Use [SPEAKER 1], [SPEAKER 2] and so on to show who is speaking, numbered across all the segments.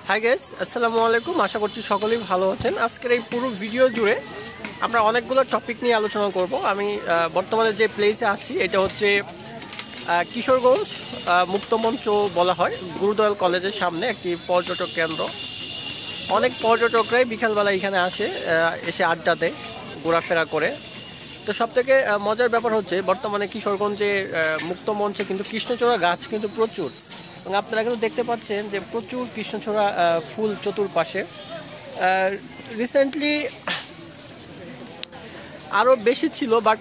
[SPEAKER 1] Hi guys, আসসালামু আলাইকুম। আশা করছি সকলেই ভালো আছেন। আজকের এই পুরো ভিডিও জুড়ে আমরা অনেকগুলো টপিক নিয়ে আলোচনা করব। আমি বর্তমানে যে প্লেসে আছি এটা হচ্ছে কিশোরগঞ্জ মুক্তমঞ্চ বলা হয়, গুরুদয়াল কলেজের সামনে একটি পর্যটক কেন্দ্র। অনেক পর্যটকরাই বিকালবেলা এখানে এসে আড্ডা দেয়, ঘোরাফেরা করে। তো সবথেকে মজার ব্যাপার হচ্ছে বর্তমানে কিশোরগঞ্জের মুক্তমঞ্চে কিন্তু কৃষ্ণচূড়া গাছ কিন্তু প্রচুর, এবং আপনারা কিন্তু দেখতে পাচ্ছেন যে প্রচুর কৃষ্ণচূড়া ফুল চতুর্পাশে। রিসেন্টলি আরও বেশি ছিল, বাট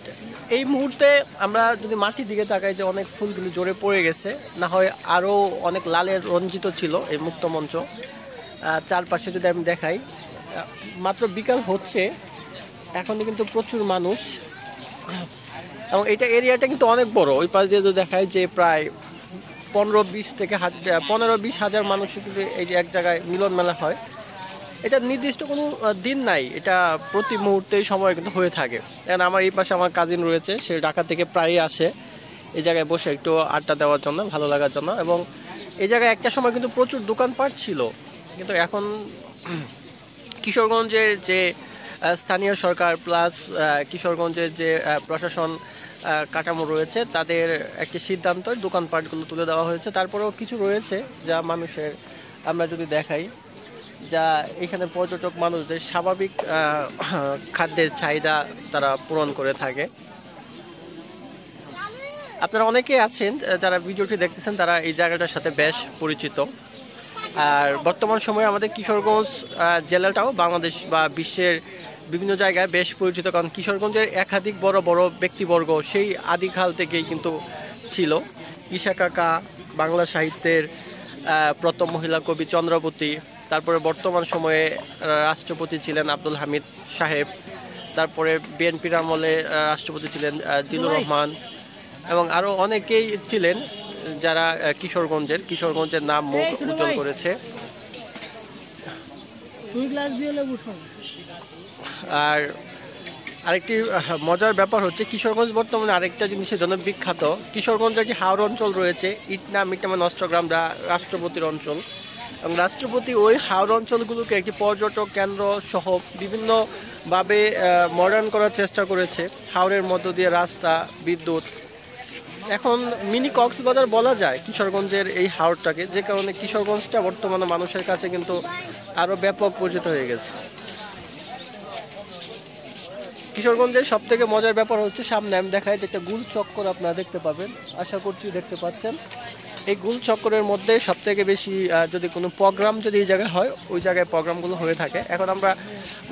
[SPEAKER 1] এই মুহূর্তে আমরা যদি মাটির দিকে তাকাই যে অনেক ফুলগুলি জোরে পড়ে গেছে, না হয় আরও অনেক লালে রঞ্জিত ছিল এই মুক্তমঞ্চ। চারপাশে যদি আমি দেখাই, মাত্র বিকাল হচ্ছে, এখনই কিন্তু প্রচুর মানুষ, এবং এটা এরিয়াটা কিন্তু অনেক বড়। ওই পাশ দিয়ে যদি দেখায় যে প্রায় 15-20 হাজার মানুষ কিন্তু এই যে এক জায়গায় মিলন মেলা হয়। এটা নির্দিষ্ট কোনো দিন নাই, এটা প্রতি মুহূর্তেই সময় কিন্তু হয়ে থাকে। কারণ আমার এই পাশে আমার কাজিন রয়েছে, সে ঢাকা থেকে প্রায়ই আসে এই জায়গায় বসে একটু আড্ডা দেওয়ার জন্য, ভালো লাগার জন্য। এবং এই জায়গায় একটা সময় কিন্তু প্রচুর দোকানপাট ছিল, কিন্তু এখন কিশোরগঞ্জের যে স্থানীয় সরকার প্লাস কিশোরগঞ্জের যে প্রশাসন কাঠামো রয়েছে, তাদের একটি সিদ্ধান্ত দোকানপাটগুলো তুলে দেওয়া হয়েছে। তারপরেও কিছু রয়েছে যা মানুষের, আমরা যদি দেখাই, যা এখানে পর্যটক মানুষদের স্বাভাবিক খাদ্যের চাহিদা তারা পূরণ করে থাকে। আপনারা অনেকেই আছেন যারা ভিডিওটি দেখতেছেন, তারা এই জায়গাটার সাথে বেশ পরিচিত। আর বর্তমান সময়ে আমাদের কিশোরগঞ্জ জেলাটাও বাংলাদেশ বা বিশ্বের বিভিন্ন জায়গায় বেশ পরিচিত, কারণ কিশোরগঞ্জের একাধিক বড় বড় ব্যক্তিবর্গ সেই আদিকাল থেকেই কিন্তু ছিল। ঈশা কাকা, বাংলা সাহিত্যের প্রথম মহিলা কবি চন্দ্রাবতী, তারপরে বর্তমান সময়ে রাষ্ট্রপতি ছিলেন আব্দুল হামিদ সাহেব, তারপরে বিএনপির আমলে রাষ্ট্রপতি ছিলেন জিল্লুর রহমান, এবং আরও অনেকেই ছিলেন যারা কিশোরগঞ্জের নাম মুখ উজ্জ্বল করেছে। আর আরেকটি মজার ব্যাপার হচ্ছে কিশোরগঞ্জ বর্তমানে আরেকটা জিনিসের জন্য বিখ্যাত। কিশোরগঞ্জে একটি হাওড় অঞ্চল রয়েছে, ইটনা মিটামা নষ্টগ্রাম, যা রাষ্ট্রপতির অঞ্চল, এবং রাষ্ট্রপতি ওই হাওড় অঞ্চলগুলোকে একটি পর্যটক কেন্দ্র সহ বিভিন্নভাবে মডার্ন করার চেষ্টা করেছে। হাওড়ের মধ্য দিয়ে রাস্তা, বিদ্যুৎ, এখন মিনি কক্সবাজার বলা যায় কিশোরগঞ্জের এই হাওরটাকে, যে কারণে কিশোরগঞ্জটা বর্তমানে মানুষের কাছে কিন্তু আরও ব্যাপক পরিচিত হয়ে গেছে। কিশোরগঞ্জের সব থেকে মজার ব্যাপার হচ্ছে, সামনে আমি দেখাই যে একটা গুল চক্কর আপনারা দেখতে পাবেন, আশা করছি দেখতে পাচ্ছেন। এই গুল চক্করের মধ্যে সব থেকে বেশি যদি কোনো প্রোগ্রাম যদি এই জায়গায় হয়, ওই জায়গায় প্রোগ্রামগুলো হয়ে থাকে। এখন আমরা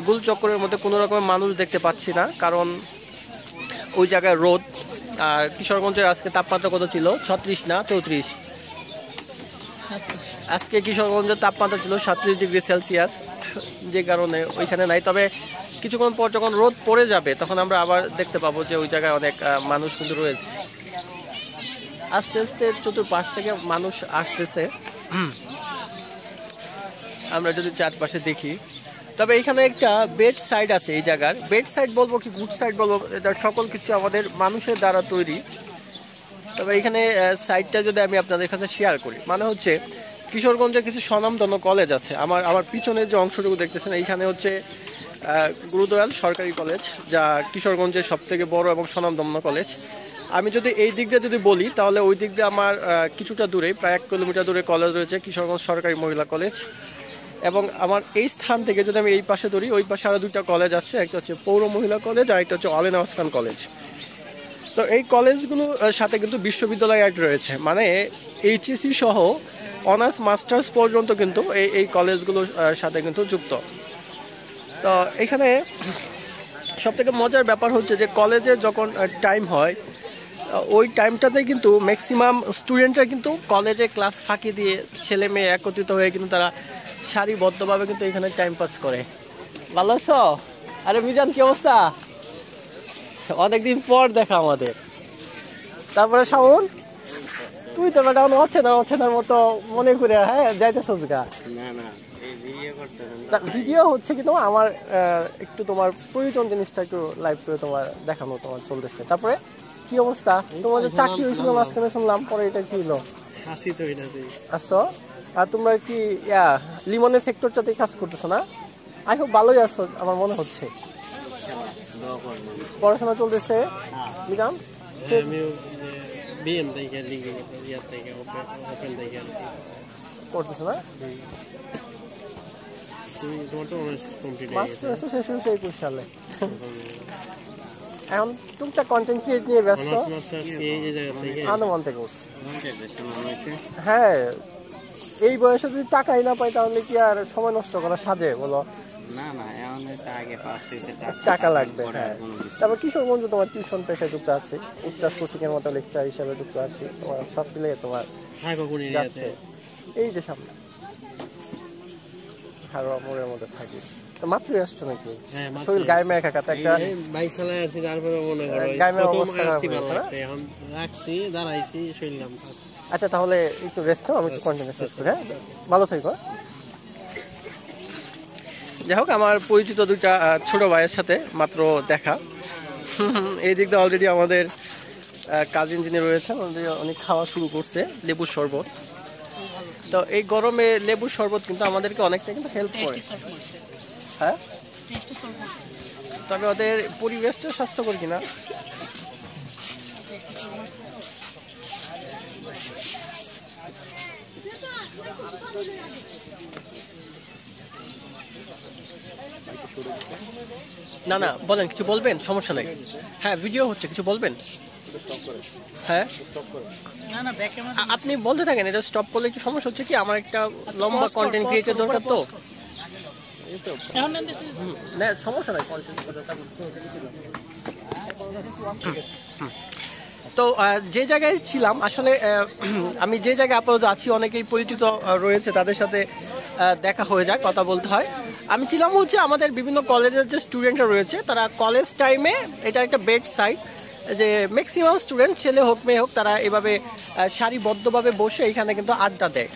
[SPEAKER 1] গুল চক্করের মধ্যে কোনো রকমের মানুষ দেখতে পাচ্ছি না, কারণ ওই জায়গায় রোদ। আর কিশোরগঞ্জের আজকে তাপমাত্রা কত ছিল? 36 না 34? আজকে কিশোরগঞ্জের তাপমাত্রা ছিল 37 ডিগ্রি সেলসিয়াস, যে কারণে ওইখানে নাই। তবে কিছুক্ষণ পর যখন রোদ পড়ে যাবে, তখন আমরা আবার দেখতে পাবো যে ওই জায়গায় অনেক মানুষ কিন্তু রয়েছে। আস্তে আস্তে চতুর্পাশ থেকে মানুষ আসতেছে, আমরা যদি চারপাশে দেখি। তবে এখানে একটা বেড সাইড আছে, এই জায়গার বেড সাইড বলবো কি গুড সাইড বলবো, এটা সকল কিছু আমাদের মানুষের দ্বারা তৈরি। তবে এখানে সাইডটা যদি আমি আপনাদের কাছে শেয়ার করি, মানে হচ্ছে কিশোরগঞ্জে কিছু স্বনামধন্য কলেজ আছে। আমার পিছনের যে অংশটুকু দেখতেছেন, এইখানে হচ্ছে গুরুদয়াল সরকারি কলেজ, যা কিশোরগঞ্জের সব থেকে বড় এবং স্বনামধন্য কলেজ। আমি যদি এই দিক দিয়ে যদি বলি, তাহলে ওই দিক দিয়ে আমার কিছুটা দূরে, প্রায় 1 কিলোমিটার দূরে কলেজ রয়েছে কিশোরগঞ্জ সরকারি মহিলা কলেজ। এবং আমার এই স্থান থেকে যদি আমি এই পাশে ধরি, ওই পাশে আরও 2টা কলেজ আছে, একটা হচ্ছে পৌর মহিলা কলেজ আর একটা হচ্ছে অলে নওয়াজ খান কলেজ। তো এই কলেজগুলোর সাথে কিন্তু বিশ্ববিদ্যালয় অ্যাড রয়েছে, মানে এইচএসসি সহ অনার্স মাস্টার্স পর্যন্ত কিন্তু এই কলেজগুলোর সাথে কিন্তু যুক্ত। তো এখানে সবথেকে মজার ব্যাপার হচ্ছে যে কলেজে যখন টাইম হয়, ওই টাইমটাতে কিন্তু ম্যাক্সিমাম স্টুডেন্টরা কিন্তু কলেজে ক্লাস ফাঁকি দিয়ে ছেলে মেয়ে একত্রিত হয়ে কিন্তু তারা সারিবদ্ধভাবে কিন্তু এখানে টাইম পাস করে। ভালো আছো? আরে মিজান, কি অবস্থা? অনেকদিন পর দেখা আমাদের। তারপরে শাওন, তুই তো বেটা অচেনার মতো মনে করে যাইতেছস গা? ভিডিও হচ্ছে কি তোমার, আমার একটু তোমার প্রয়োজন জিনিসটা একটু লাইভ করে তোমার দেখানো তোমার চলতেছে। তারপরে কি অবস্থা? তোমাদের চাকরি হয়েছিল মাঝখানে শুনলাম, পরে এটা কি হলো?
[SPEAKER 2] হাসি তো এটা আসো
[SPEAKER 1] আর তোমরা কি লিমনের সেক্টরটাতে কাজ করতেছো না? আই হোপ ভালোই আছো আমার মনে হচ্ছে। পড়াশোনা চলতেছে নিজাম? করতেছো না? মাস্টার্স শেষ হয়েছে 21 সালে। এখন টুকটাক কন্টেন্ট ক্রিয়েট নিয়ে ব্যস্ত। আনুমান থেকে হ্যাঁ, এই বয়সে যদি টাকাই না পাই তাহলে কি আর সময় নষ্ট করা সাজে বলো?
[SPEAKER 2] না না, এখন হচ্ছে আগে ফার্স্ট হইছে
[SPEAKER 1] টাকা লাগবে। হ্যাঁ, তারপর কিশোরগঞ্জে তোমার টিউশন পেশায় যুক্ত আছে, উচ্চাস কোচিং এর মতো লেকচার হিসেবে যুক্ত আছে, তোমার সব মিলে তোমার যাচ্ছে। এই যে সামনে হারোয়া মোড়ের মধ্যে থাকি, মাত্রই আসছো নাকি? শরীর গায়ে মেয়ে কাকাতে একটা
[SPEAKER 2] বাইক চালায় আসছি, তারপরে মনে করো প্রথম আসছি ভালো লাগছে, এখন রাখছি দাঁড়াইছি শরীর কাঁপতেছে।
[SPEAKER 1] আচ্ছা তাহলে একটু রেস্ট নাও, আমি একটু কন্টিনিউ শেষ করি। হ্যাঁ, ভালো থেকো। যাই হোক, আমার পরিচিত দুইটা ছোট ভাইয়ের সাথে মাত্র দেখা। এই দিক দিয়ে অলরেডি আমাদের কাজিন যিনি রয়েছেন অনেক খাওয়া শুরু করছে লেবুর শরবত। তো এই গরমে লেবুর শরবত কিন্তু আমাদেরকে অনেকটা কিন্তু হেল্প করে। হ্যাঁ, তবে ওদের পরিবেশটা স্বাস্থ্যকর কিনা না না বলেন, কিছু বলবেন? সমস্যা নেই, হ্যাঁ ভিডিও হচ্ছে, কিছু বলবেন? হ্যাঁ আপনি বলতে থাকেন, এটা স্টপ করলে একটু সমস্যা হচ্ছে কি, আমার একটা লম্বা কন্টেন্ট ক্রিয়েটের দরকার। তো না সমস্যা নাই, তো যে জায়গায় ছিলাম আসলে, আমি যে জায়গায় আপাতত আছি অনেকেই পরিচিত রয়েছে, তাদের সাথে দেখা হয়ে যায়, কথা বলতে হয়। আমি ছিলাম হচ্ছে আমাদের বিভিন্ন কলেজের যে স্টুডেন্টরা রয়েছে, তারা কলেজ টাইমে, এটা একটা বেড সাইড, যে ম্যাক্সিমাম স্টুডেন্ট ছেলে হোক মেয়ে হোক তারা এভাবে সারিবদ্ধভাবে বসে এখানে কিন্তু আড্ডা দেয়।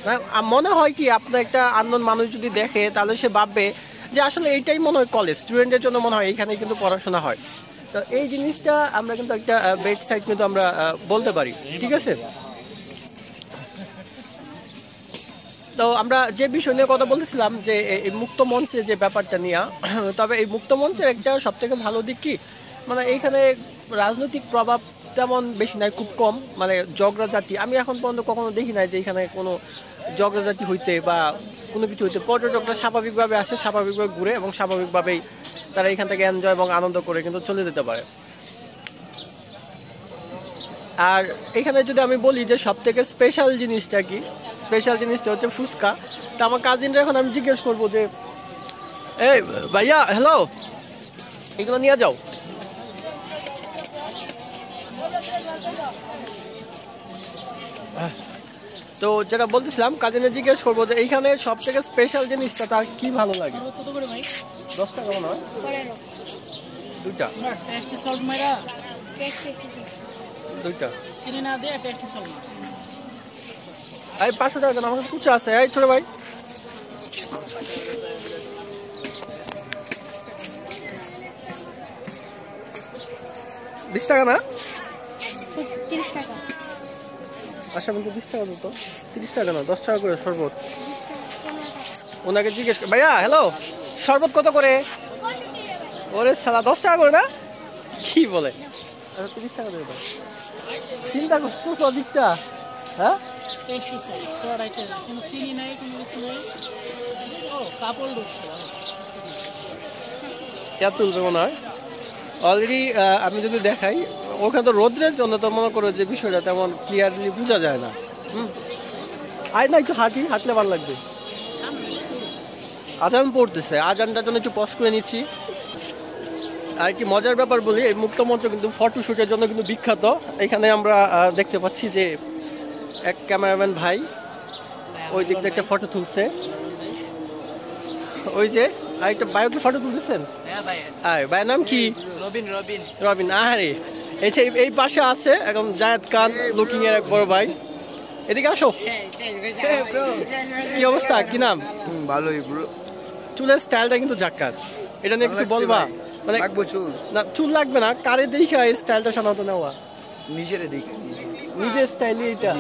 [SPEAKER 1] মনে হয় কি, আপনার একটা আননোন মানুষ যদি দেখে তাহলে সে ভাববে যে আসলে এইটাই মনে হয় কলেজ, স্টুডেন্টের জন্য মনে হয় এইখানে কিন্তু পড়াশোনা হয়। তো এই জিনিসটা আমরা কিন্তু একটা বেড সাইড কিন্তু আমরা বলতে পারি, ঠিক আছে? তো আমরা যে বিষয় নিয়ে কথা বলতেছিলাম যে এই মুক্ত মঞ্চে যে ব্যাপারটা নিয়ে, তবে এই মুক্ত মঞ্চের একটা সবথেকে ভালো দিক কি, মানে এইখানে রাজনৈতিক প্রভাব তেমন বেশি নাই, খুব কম। মানে ঝগড়া জাতি আমি এখন পর্যন্ত কখনো দেখি নাই যে এখানে কোনো ঝগড়া জাতি হইতে বা কোনো কিছু হইতে। পর্যটকরা স্বাভাবিকভাবে আসে, স্বাভাবিকভাবে ঘুরে এবং স্বাভাবিকভাবেই তারা এখান থেকে এনজয় এবং আনন্দ করে কিন্তু চলে যেতে পারে। আর এখানে যদি আমি বলি যে সব থেকে স্পেশাল জিনিসটা কি, স্পেশাল জিনিসটা হচ্ছে ফুচকা। তো আমার কাজিনরা এখন আমি জিজ্ঞেস করবো যে এই ভাইয়া হ্যালো, এগুলো নিয়ে যাও। তো যেটা বলতেছিলাম, কাজিনে জিজ্ঞেস করবো যে এইখানে সব থেকে স্পেশাল জিনিসটা তার কি ভালো লাগে। 10 টাকা মনে হয় দুইটা, দুইটা চিনি না দিয়ে টেস্টি সল্ট। এই 500 টাকা দেন, আমার কাছে কুচা আছে। এই ছোট ভাই, $20 না?
[SPEAKER 3] 30 টাকা।
[SPEAKER 1] আচ্ছা বলতে 20 টাকা দিত, 30 টাকা না 10 টাকা করে শরবত। ওনাকে জিজ্ঞেস, ভাইয়া হ্যালো, শরবত কত করে? ওরে সালা 10 টাকা করে না, কি বলে? আচ্ছা 30 টাকা দিয়ে দাও। চিন্তা করছো অধিকটা? হ্যাঁ
[SPEAKER 3] টেস্টি সল্ট, পুরোটাই কোনো চিনি নাই, কোনো কিছু নাই। ও কাপড় ঢুকছে,
[SPEAKER 1] ক্যা তুলবে মনে হয় অলরেডি। আমি যদি দেখাই, ওখানে তো রোদ্রের জন্য তো মনে করো যে বিষয়টা তেমন ক্লিয়ারলি বোঝা যায় না। আয় না একটু হাঁটলে ভালো লাগবে। আজান পড়তেছে, আজানটার জন্য একটু পজ করে নিচ্ছি। আর কি মজার ব্যাপার বলি, এই মুক্ত মঞ্চ কিন্তু ফটোশ্যুটের জন্য কিন্তু বিখ্যাত। এখানে আমরা দেখতে পাচ্ছি যে এক ক্যামেরাম্যান ভাই ওই দিক থেকে একটা ফটো তুলছে। ওই যে আরেকটা ভাইও কি ফটো তুলতেছেন? ভাইয়ের নাম কি? রবিন। আহারে, এই পাশে আছে এখন জায়েদ খান লুকিং এর এক বড় ভাই। এদিকে আসো। কি অবস্থা, কি নাম?
[SPEAKER 4] ভালোই ব্রো।
[SPEAKER 1] চুলের স্টাইলটা কিন্তু জাক্কাস, এটা নিয়ে কিছু বলবা? মানে না চুল লাগবে না, কারে দেখে এই স্টাইলটা সাধারণত নেওয়া?
[SPEAKER 4] নিজের দেখে,
[SPEAKER 1] নিজের স্টাইলই এটা।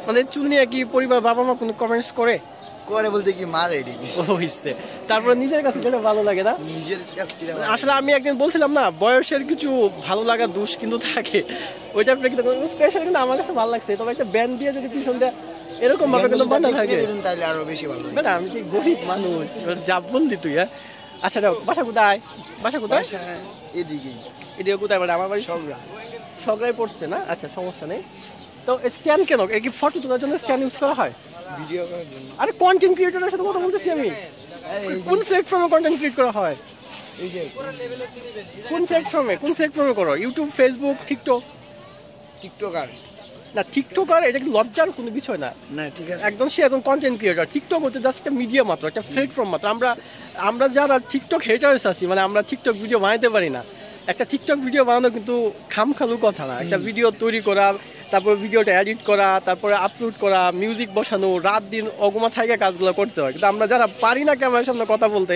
[SPEAKER 1] মানে চুল নিয়ে কি পরিবার বাবা মা কোনো কমেন্টস করে?
[SPEAKER 4] করে বলতে কি মার রেডি
[SPEAKER 1] হইছে। তারপর নিজের কাছে যেটা ভালো লাগে না,
[SPEAKER 4] নিজের কাছে
[SPEAKER 1] আসলে আমি একদিন বলছিলাম না বয়সের কিছু ভালো লাগা দোষ কিন্তু থাকে, ওইটা স্পেশাল কিন্তু আমার কাছে ভালো লাগছে। তবে একটা ব্যান্ড দিয়ে যদি পিছন দিয়ে এরকম ভাবে কিন্তু বানা থাকে
[SPEAKER 4] তাহলে আরো বেশি ভালো লাগে।
[SPEAKER 1] না আমি কি গরিব মানুষ, যা বললি তুই। হ্যাঁ আচ্ছা যাও, বাসা কোথায়? বাসা কোথায়?
[SPEAKER 4] এদিকেই।
[SPEAKER 1] এদিকে কোথায়? মানে আমার বাড়ি সগড়ায় পড়ছে না? আচ্ছা সমস্যা নেই। তো স্ট্যান্ড কেন, এই কি ফটো তোলার জন্য স্ট্যান্ড ইউজ করা হয়?
[SPEAKER 4] ভিডিও করার জন্য।
[SPEAKER 1] আরে কন্টেন্ট ক্রিয়েটরের সাথে কথা বলতেছি আমি। কোন প্ল্যাটফর্মে কন্টেন্ট ক্রিয়েট করা হয়?
[SPEAKER 4] এই যে
[SPEAKER 1] কোন প্ল্যাটফর্মে করো? YouTube, Facebook, TikTok?
[SPEAKER 4] টিকটকার
[SPEAKER 1] না টিকটকার এটা কি লজ্জার কোনো বিষয় না।
[SPEAKER 4] না ঠিক আছে,
[SPEAKER 1] একদম সে একজন কন্টেন্ট ক্রিয়েটর। টিকটক হচ্ছে জাস্ট একটা মিডিয়া মাত্র, একটা প্ল্যাটফর্ম মাত্র। আমরা যারা টিকটক হেটার্স আছি, মানে আমরা টিকটক ভিডিও বানাতে পারি না। একটা টিকটক ভিডিও বানানো কিন্তু খামখালু কথা না। একটা ভিডিও তৈরি করা, তারপর ভিডিওটা এডিট করা, তারপরে আপলোড করা, মিউজিক বসানো, রাত দিন অগমা থাকে কাজগুলো করতে হয়। কিন্তু আমরা যারা পারি না ক্যামেরার সামনে কথা বলতে,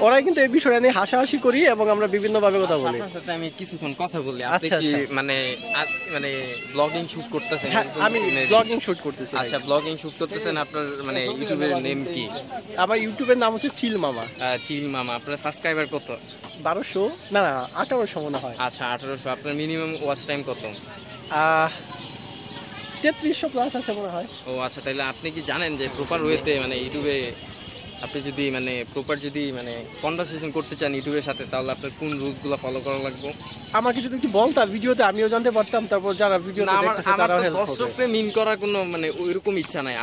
[SPEAKER 1] ওরাই কিন্তু এই বিষয়টা নিয়ে হাসাহাসি করি এবং আমরা বিভিন্নভাবে কথা বলি।
[SPEAKER 5] আপনার সাথে আমি কিছুক্ষণ কথা বলি। আপনি কি মানে ব্লগিং শুট করতেছেন?
[SPEAKER 1] আমি ব্লগিং শুট করতেছি।
[SPEAKER 5] আচ্ছা ব্লগিং শুট করতেছেন। আপনার মানে ইউটিউবের নেম কি?
[SPEAKER 1] আমার ইউটিউবের নাম হচ্ছে চিল মামা।
[SPEAKER 5] চিল মামা। আপনার সাবস্ক্রাইবার কত?
[SPEAKER 1] 1200 না 1800 মনে হয়।
[SPEAKER 5] আচ্ছা 1800। আপনার মিনিমাম ওয়াচ টাইম কত?
[SPEAKER 1] 3300 প্লাস আছে মনে হয়।
[SPEAKER 5] ও আচ্ছা, তাহলে আপনি কি জানেন যে প্রপার ওয়েতে মানে ইউটিউবে আপনি যদি মানে প্রপার যদি মানে কনভারসেশন করতে চান ইউটিউবের সাথে, তাহলে আপনার কোন রুলসগুলো ফলো করা লাগবে?
[SPEAKER 1] আমাকে যদি একটু বলতা ভিডিওতে, আমিও জানতে পারতাম। তারপর যারা ভিডিওতে দেখতেছে তারাও হেল্প করবে।
[SPEAKER 5] দর্শককে মিন করার কোনো মানে ওইরকম ইচ্ছা নাই।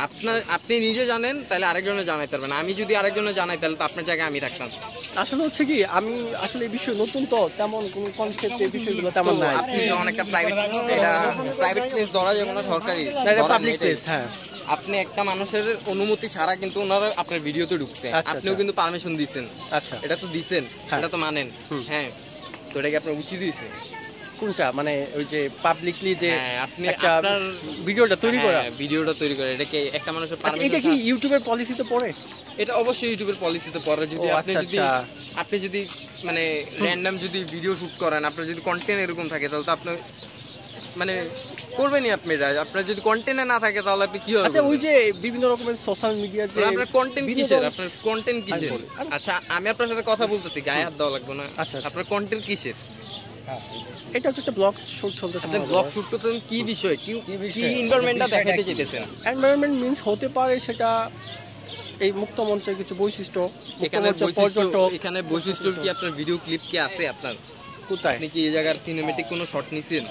[SPEAKER 5] আপনি নিজে জানেন, তাহলে আরেকজনে জানাইতে পারবেন। আমি যদি আরেকজনে জানাই, তাহলে তো আপনার জায়গায় আমি থাকতাম।
[SPEAKER 1] আসলে হচ্ছে কি, আমি আসলে এই বিষয় নতুন, তো তেমন কোনো কনসেপ্ট এই বিষয়গুলো তেমন নাই।
[SPEAKER 5] আপনি যখন একটা প্রাইভেট প্লেস ধরা যাবে না, সরকারি
[SPEAKER 1] পাবলিক প্লেস। হ্যাঁ
[SPEAKER 5] আপনি একটা মানুষের অনুমতি ছাড়া কিন্তু ওনারা আপনার ভিডিওতে ঢুকছে, আপনিও কিন্তু পারমিশন দিচ্ছেন।
[SPEAKER 1] আচ্ছা
[SPEAKER 5] এটা তো দিচ্ছেন, এটা তো মানেন। হ্যাঁ, তো এটা কি আপনার উচিত হয়েছে?
[SPEAKER 1] কোনটা মানে ওই যে পাবলিকলি যে
[SPEAKER 5] আপনি
[SPEAKER 1] আপনার ভিডিওটা তৈরি করা,
[SPEAKER 5] এটা কি একটা মানুষের পারমিশন?
[SPEAKER 1] এটা কি ইউটিউবের পলিসিতে পড়ে?
[SPEAKER 5] এটা অবশ্যই ইউটিউবের পলিসিতে পড়ে। যদি আপনি যদি মানে র্যান্ডম যদি ভিডিও শুট করেন, আপনার যদি কন্টেন্ট এরকম থাকে, তাহলে তো আপনি মানে করবেনই। আপনার যদি কন্টেন্ট না থাকে, তাহলে আপনি কি হবে?
[SPEAKER 1] আচ্ছা ওই যে বিভিন্ন রকমের সোশ্যাল মিডিয়া যে
[SPEAKER 5] আপনার কন্টেন্ট কিসের? আচ্ছা আমি আপনার সাথে কথা বলতেছি, গায়ে হাত দেওয়া লাগবে না।
[SPEAKER 1] আচ্ছা
[SPEAKER 5] আপনার কন্টেন্ট কিসের?
[SPEAKER 1] এটা হচ্ছে একটা ব্লগ শুট চলতেছে।
[SPEAKER 5] আপনি ব্লগ শুট করতেছেন কি বিষয়, কি এনভায়রনমেন্টটা দেখাতে চাইতেছেন?
[SPEAKER 1] এনভায়রনমেন্ট মিন্স হতে পারে সেটা এই মুক্ত মঞ্চের কিছু বৈশিষ্ট্য।
[SPEAKER 5] এখানে বৈশিষ্ট্য কি আপনার ভিডিও ক্লিপ কি আছে আপনার?
[SPEAKER 1] কোথায়?
[SPEAKER 5] আপনি কি এই জায়গার সিনেমেটিক কোনো শট নিছেন?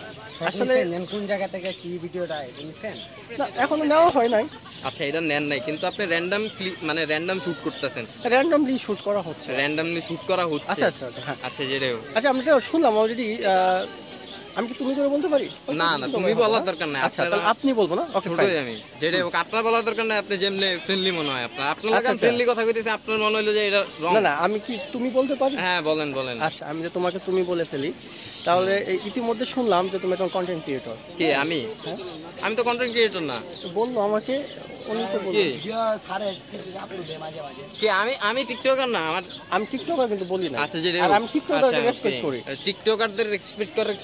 [SPEAKER 1] আসলে
[SPEAKER 4] কোন জায়গা থেকে কি ভিডিওটা নিছেন?
[SPEAKER 1] না এখনো নেওয়া হয় নাই।
[SPEAKER 5] আচ্ছা এটা নেন নাই, কিন্তু আপনি র্যান্ডম ক্লিপ মানে র্যান্ডম শুট করতেছেন।
[SPEAKER 1] র্যান্ডমলি শুট করা হচ্ছে।
[SPEAKER 5] আচ্ছা আচ্ছা হ্যাঁ আচ্ছা যেটাও।
[SPEAKER 1] আচ্ছা আমরা শুনলাম অলরেডি। আমি কি তুমি করে বলতে পারি?
[SPEAKER 5] না না তুমি বলার দরকার নাই।
[SPEAKER 1] আচ্ছা তাহলে আপনি বলবো না? Okay fine.
[SPEAKER 5] আমি যেটা আপনার বলার দরকার নাই। আপনি যেমনি ফ্রেন্ডলি মনে হয় আপনার লাগা ফ্রেন্ডলি কথা কইতেছে, আপনার মনে হলো যে এটা রং।
[SPEAKER 1] না না আমি কি তুমি বলতে পারি?
[SPEAKER 5] হ্যাঁ বলেন।
[SPEAKER 1] আচ্ছা আমি যে তোমাকে তুমি বলে ফেলি, তাহলে ইতিমধ্যে শুনলাম যে তুমি একজন কন্টেন্ট ক্রিয়েটর।
[SPEAKER 5] কে? আমি? আমি তো কন্টেন্ট ক্রিয়েটর না।
[SPEAKER 1] বললো আমাকে
[SPEAKER 5] আমি টিকটকার না।
[SPEAKER 1] আমি টিকটকার কিন্তু বলি না।
[SPEAKER 5] আচ্ছা যেটা
[SPEAKER 1] আমি টিকটকারদের রেসপেক্ট করি।
[SPEAKER 5] টিকটকারদের রেসপেক্ট করে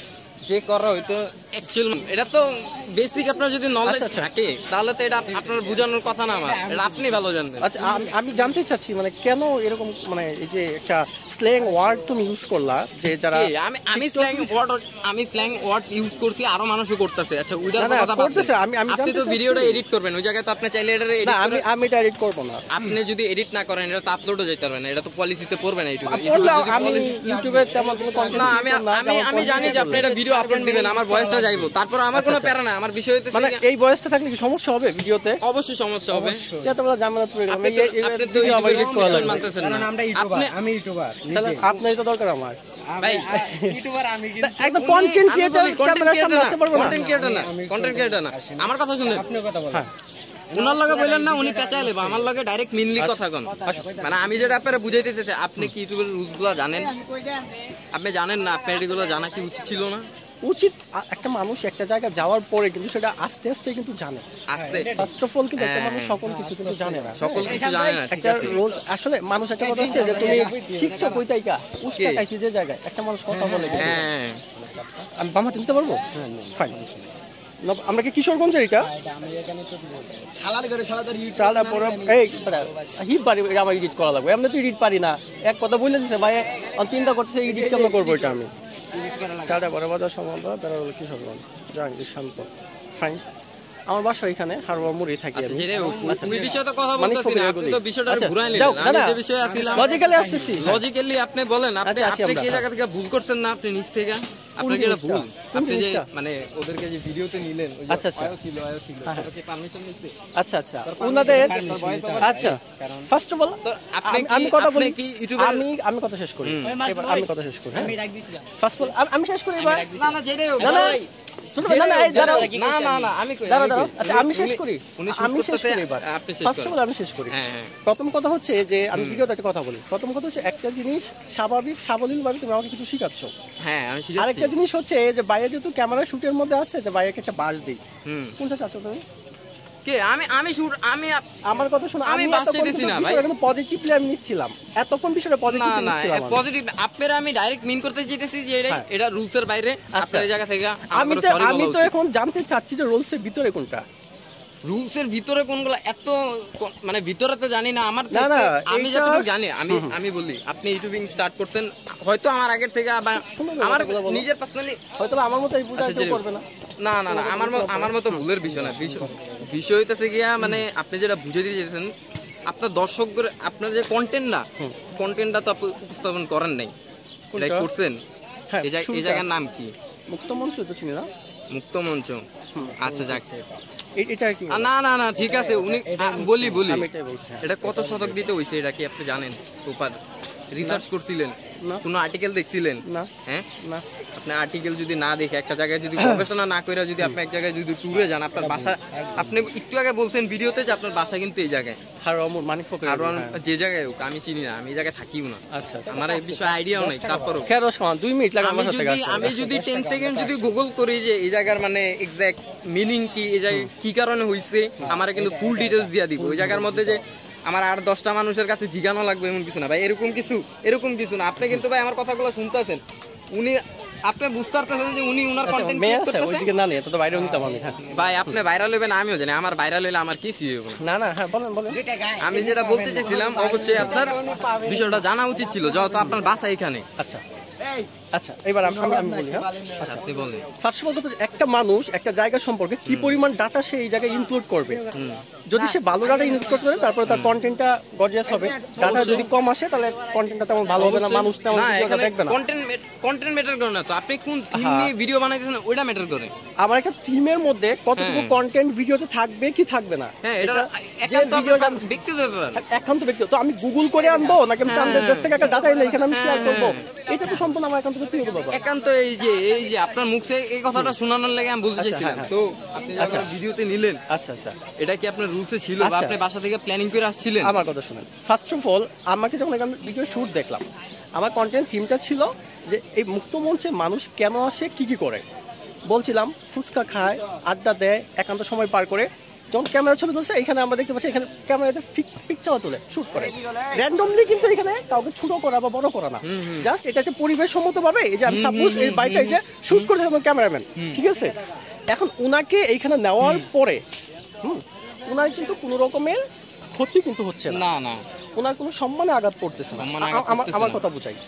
[SPEAKER 5] যে করা হয়তো অ্যাকচুয়াল এটা তো বেসিক। আপনার যদি নলেজ থাকে তাহলে তো এটা আপনার বোঝানোর কথা না। আমার এটা আপনি ভালো জানেন।
[SPEAKER 1] আচ্ছা আমি জানতে চাচ্ছি মানে কেন এরকম মানে এই যে একটা স্ল্যাং ওয়ার্ড তুমি ইউজ করলা, যে যারা
[SPEAKER 5] আমি স্ল্যাং ওয়ার্ড ইউজ করছি, আরো মানুষও করতেছে। আচ্ছা ওইটার কথা
[SPEAKER 1] করতেছে। আপনি
[SPEAKER 5] তো ভিডিওটা এডিট করবেন, ওই জায়গায় তো আপনি চাইলে এটা এডিট করে।
[SPEAKER 1] আমি এটা এডিট করব না।
[SPEAKER 5] আপনি যদি এডিট না করেন, এটা তো আপলোডও যেতে পারবে না। এটা তো পলিসিতে পড়বে না ইউটিউবে।
[SPEAKER 1] আমি ইউটিউবে তেমন কোনো কন্টেন্ট
[SPEAKER 5] না আমি জানি যে আপনি এটা ভিডিও আপলোড দিবেন, আমার ভয়েসটা যাইবো, তারপর আমার কোনো প্যারা না। আমার বিষয় হচ্ছে
[SPEAKER 1] মানে এই ভয়েসটা থাকলে কি সমস্যা হবে ভিডিওতে?
[SPEAKER 5] অবশ্যই সমস্যা হবে।
[SPEAKER 1] এতগুলো ঝামেলা পড়ে গেলাম।
[SPEAKER 5] আপনি তো ইউটিউবার মানতেছেন না।
[SPEAKER 4] আমরা ইউটিউবার, আমি ইউটিউবার।
[SPEAKER 1] তাহলে আপনারই তো দরকার আমার।
[SPEAKER 5] ভাই
[SPEAKER 4] ইউটিউবার আমি কিন্তু
[SPEAKER 1] একদম কন্টেন্ট ক্রিয়েটর, ক্যামেরার সামনে আসতে পারবো না।
[SPEAKER 5] কন্টেন্ট ক্রিয়েটর না। আমার কথা শুনুন।
[SPEAKER 4] আপনি কথা বলেন।
[SPEAKER 5] উনার লগে বললেন না, উনি পেঁচাইলে বা আমার লগে ডাইরেক্ট মিনলি কথা কন। মানে আমি যেটা আপনারা বুঝাইতে চাইছি, আপনি কি ইউটিউবের রুলসগুলো জানেন? আপনি জানেন না? আপনার এগুলো জানা কি উচিত ছিল না?
[SPEAKER 1] উচিত। একটা মানুষ একটা জায়গায় যাওয়ার পরে কিন্তু সেটা আস্তে আস্তে কিন্তু জানে। ফার্স্ট অফ অল কিন্তু একটা মানুষ সকল কিছু কিন্তু জানে না।
[SPEAKER 5] সকল কিছু জানে না।
[SPEAKER 1] একটা রোজ আসলে মানুষ একটা কথা আছে যে তুমি শিখছো কইতাইকা উস্তা খাইছি যে জায়গায় একটা মানুষ কথা বলে।
[SPEAKER 5] হ্যাঁ
[SPEAKER 1] আমি বামা নিতে পারবো? ফাইন। আমরা কি কিশোরগঞ্জের এটা হিট পারি আমার এডিট করা লাগবে, এমনি তো এডিট পারি না। এক কথা বলে দিচ্ছে ভাই, চিন্তা করতেছে এডিট কেমন করবো এটা আমি। টাটা বড় বাজার সম্বন্ধ কিশোরগঞ্জ জাহাঙ্গীর শান্ত ফাইন। আমার বাসা এখানে হারবার মুড়ি থাকি আমি। লজিক্যালি আসতেছি,
[SPEAKER 5] লজিক্যালি আপনি বলেন আপনি কি জায়গা থেকে ভুল করছেন না, আপনি নিজ থেকে আপনাকে এটা ভুল। আপনি যে মানে ওদেরকে যে ভিডিওতে নিলেন,
[SPEAKER 1] আচ্ছা আচ্ছা
[SPEAKER 5] ছিল পারমিশন নিতে,
[SPEAKER 1] আচ্ছা আচ্ছা ওনাদের, আচ্ছা ফার্স্ট অফ অল আমি কথা বলি কি ইউটিউবে, আমি কথা শেষ করি, এবার আমি কথা শেষ করি। আমি ডাক দিছিলাম ফার্স্ট অফ অল আমি শেষ করি এবার। না না যেটাই হোক শুনুন, না না এই দাঁড়াও, না না আমি কই দাঁড়াও, আচ্ছা আমি শেষ করি, আমি শেষ করি এবার। ফার্স্ট অফ অল আমি শেষ করি। প্রথম কথা হচ্ছে যে আমি ভিডিওতে একটা কথা বলি। প্রথম কথা হচ্ছে একটা জিনিস স্বাভাবিক সাবলীলভাবে তুমি আমাকে কিছু শিখাচ্ছ।
[SPEAKER 5] হ্যাঁ আমি শিখাচ্ছি।
[SPEAKER 1] আরেকটা জিনিস হচ্ছে যে বাইরে যেহেতু ক্যামেরা শুটের মধ্যে আছে, যে বাইরে একটা বাস দিই, কোনটা চাচ্ছ তুমি?
[SPEAKER 5] কে আমি শুট, আমি
[SPEAKER 1] আমার কথা শোনো,
[SPEAKER 5] আমি বাস চাইতেছি না ভাই,
[SPEAKER 1] কিন্তু পজিটিভলি আমি নিচ্ছিলাম এতক্ষণ বিষয়টা পজিটিভ নিচ্ছিলাম।
[SPEAKER 5] না পজিটিভ আপনারা আমি ডাইরেক্ট মিন করতে চাইতেছি যে এটা রুলস এর বাইরে, আপনার এই জায়গা থেকে
[SPEAKER 1] আমি তো এখন জানতে চাচ্ছি যে রুলস এর ভিতরে কোনটা,
[SPEAKER 5] রুলস এর ভিতরে কোনগুলো, এত মানে ভিতরে তো জানি না আমার, আমি যতটুকু জানি আমি বলি। আপনি ইউটিউবিং স্টার্ট করতেন হয়তো আমার আগের থেকে, আবার আমার নিজের পার্সোনালি
[SPEAKER 1] হয়তো আমার মতো এই বুঝা কেউ করবে না।
[SPEAKER 5] না না না আমার মতো ভুলের বিষয় না, বিষয় হইতেছে গিয়া মানে আপনি যেটা বুঝে দিয়ে যেতেছেন আপনার দর্শকদের, আপনার যে কন্টেন্ট না, কন্টেন্টটা তো আপনি উপস্থাপন করেন নাই, এটাই করছেন। এই জায়গার নাম কি?
[SPEAKER 1] মুক্ত মঞ্চ তো চিনি না?
[SPEAKER 5] মুক্ত মঞ্চ, আচ্ছা যাচ্ছে
[SPEAKER 1] এটা কি?
[SPEAKER 5] না না না ঠিক আছে, উনি বলি এটা কত শতক দিতে হইছে এটা কি আপনি জানেন? প্রপার রিসার্চ করছিলেন? কোনো আর্টিকেল দেখছিলেন?
[SPEAKER 1] না।
[SPEAKER 5] হ্যাঁ না, আপনি আর্টিকেল যদি না দেখে একটা জায়গায় যদি গবেষণা না করে যদি আপনি এক জায়গায় যদি ট্যুরে যান, আপনার বাসা, আপনি একটু আগে বলছেন ভিডিওতে যে আপনার বাসা কিন্তু এই জায়গায় যে জায়গায় হোক, আমি চিনি না, আমি এই জায়গায় থাকিও না। আচ্ছা আমার এই বিষয়ে আইডিয়াও নাই। তারপরও
[SPEAKER 1] 2 মিনিট লাগে
[SPEAKER 5] আমি যদি 10 সেকেন্ড যদি গুগল করি যে এই জায়গার মানে এক্সাক্ট মিনিং কি, এই জায়গায় কি কারণে হইছে, আমার কিন্তু ফুল ডিটেইলস দিয়া দিব। ওই জায়গার মধ্যে যে আমার আর 10টা মানুষের কাছে জিজ্ঞানো লাগবে এমন কিছু না ভাই, এরকম কিছু না। আপনি কিন্তু ভাই আমার কথাগুলো শুনতেছেন, উনি আপনি বুঝতে পারতেছেন যে উনি উনার কন্টেন্ট ক্রিয়েট করতেছেন। ওইদিকে
[SPEAKER 1] না তো ভাইরাল নিতাম আমি।
[SPEAKER 5] ভাই আপনি ভাইরাল হবেন আমিও জানি, আমার ভাইরাল হইলে আমার কিছু হবে
[SPEAKER 1] না। না হ্যাঁ বলেন।
[SPEAKER 5] আমি যেটা বলতে চাইছিলাম, অবশ্যই আপনার বিষয়টা জানা উচিত ছিল, যেহেতু আপনার বাসা এখানে।
[SPEAKER 1] আচ্ছা আচ্ছা এবার আমি বলি। হ্যাঁ
[SPEAKER 5] আপনি বলেন।
[SPEAKER 1] ফার্স্ট অফ অল একটা মানুষ একটা জায়গা সম্পর্কে কি পরিমাণ ডাটা সে এই জায়গায় ইনক্লুড করবে। যদি সে ভালো ডাটা ইনক্লুড করে তারপরে তার কন্টেন্টটা গর্জিয়াস হবে। ডাটা যদি কম আসে তাহলে কন্টেন্টটা তেমন ভালো হবে না, মানুষ তেমন ভিডিওটা দেখবে না।
[SPEAKER 5] কন্টেন্ট ম্যাটার করে না তো, আপনি কোন থিম নিয়ে ভিডিও বানাইতেছেন ওইটা ম্যাটার করে।
[SPEAKER 1] আমার একটা থিমের মধ্যে কতটুকু কন্টেন্ট ভিডিওতে থাকবে কি থাকবে না,
[SPEAKER 5] হ্যাঁ এটা একান্ত ব্যক্তিগত ব্যাপার।
[SPEAKER 1] একান্ত ব্যক্তিগত। তো আমি গুগল করে আনবো নাকি আমি চান্দের দেশ থেকে একটা ডাটা এনে এখানে আমি শেয়ার করবো, এটা তো সম্পূর্ণ আমার একান্ত ব্যক্তিগত ব্যাপার।
[SPEAKER 5] একান্ত এই যে আপনার মুখে এই কথাটা শোনানোর লাগে আমি বলতে চাইছিলাম। তো আপনি যখন ভিডিওতে নিলেন, আচ্ছা এটা কি আপনার রুলসে ছিল বা আপনি বাসা থেকে প্ল্যানিং করে আসছিলেন?
[SPEAKER 1] আমার কথা শুনেন। ফার্স্ট অফ অল আমাকে যখন আমি ভিডিও শুট দেখলাম, আমার কন্টেন্ট থিমটা ছিল যে এই মুক্ত মঞ্চে মানুষ কেন আসে, কি করে। বলছিলাম ফুচকা খায়, আড্ডা দেয়, একান্ত সময় পার করে। যখন ক্যামেরা ছবি তুলছে এখানে আমরা দেখতে পাচ্ছি এখানে ক্যামেরাতে পিকচার তুলে শুট করে র্যান্ডমলি, কিন্তু এখানে কাউকে ছোট করা বা বড় করা না, জাস্ট এটা একটা পরিবেশ সম্মত ভাবে এই যে আমি সাপোজ এই বাইকটা এই যে শুট করেছে আমার ক্যামেরাম্যান, ঠিক আছে। এখন ওনাকে এইখানে নেওয়ার পরে ওনার কিন্তু কোনো রকমের ক্ষতি কিন্তু হচ্ছে না, ওনার কোনো সম্মানে আঘাত পড়তেছে না। আমার কথা বুঝাই।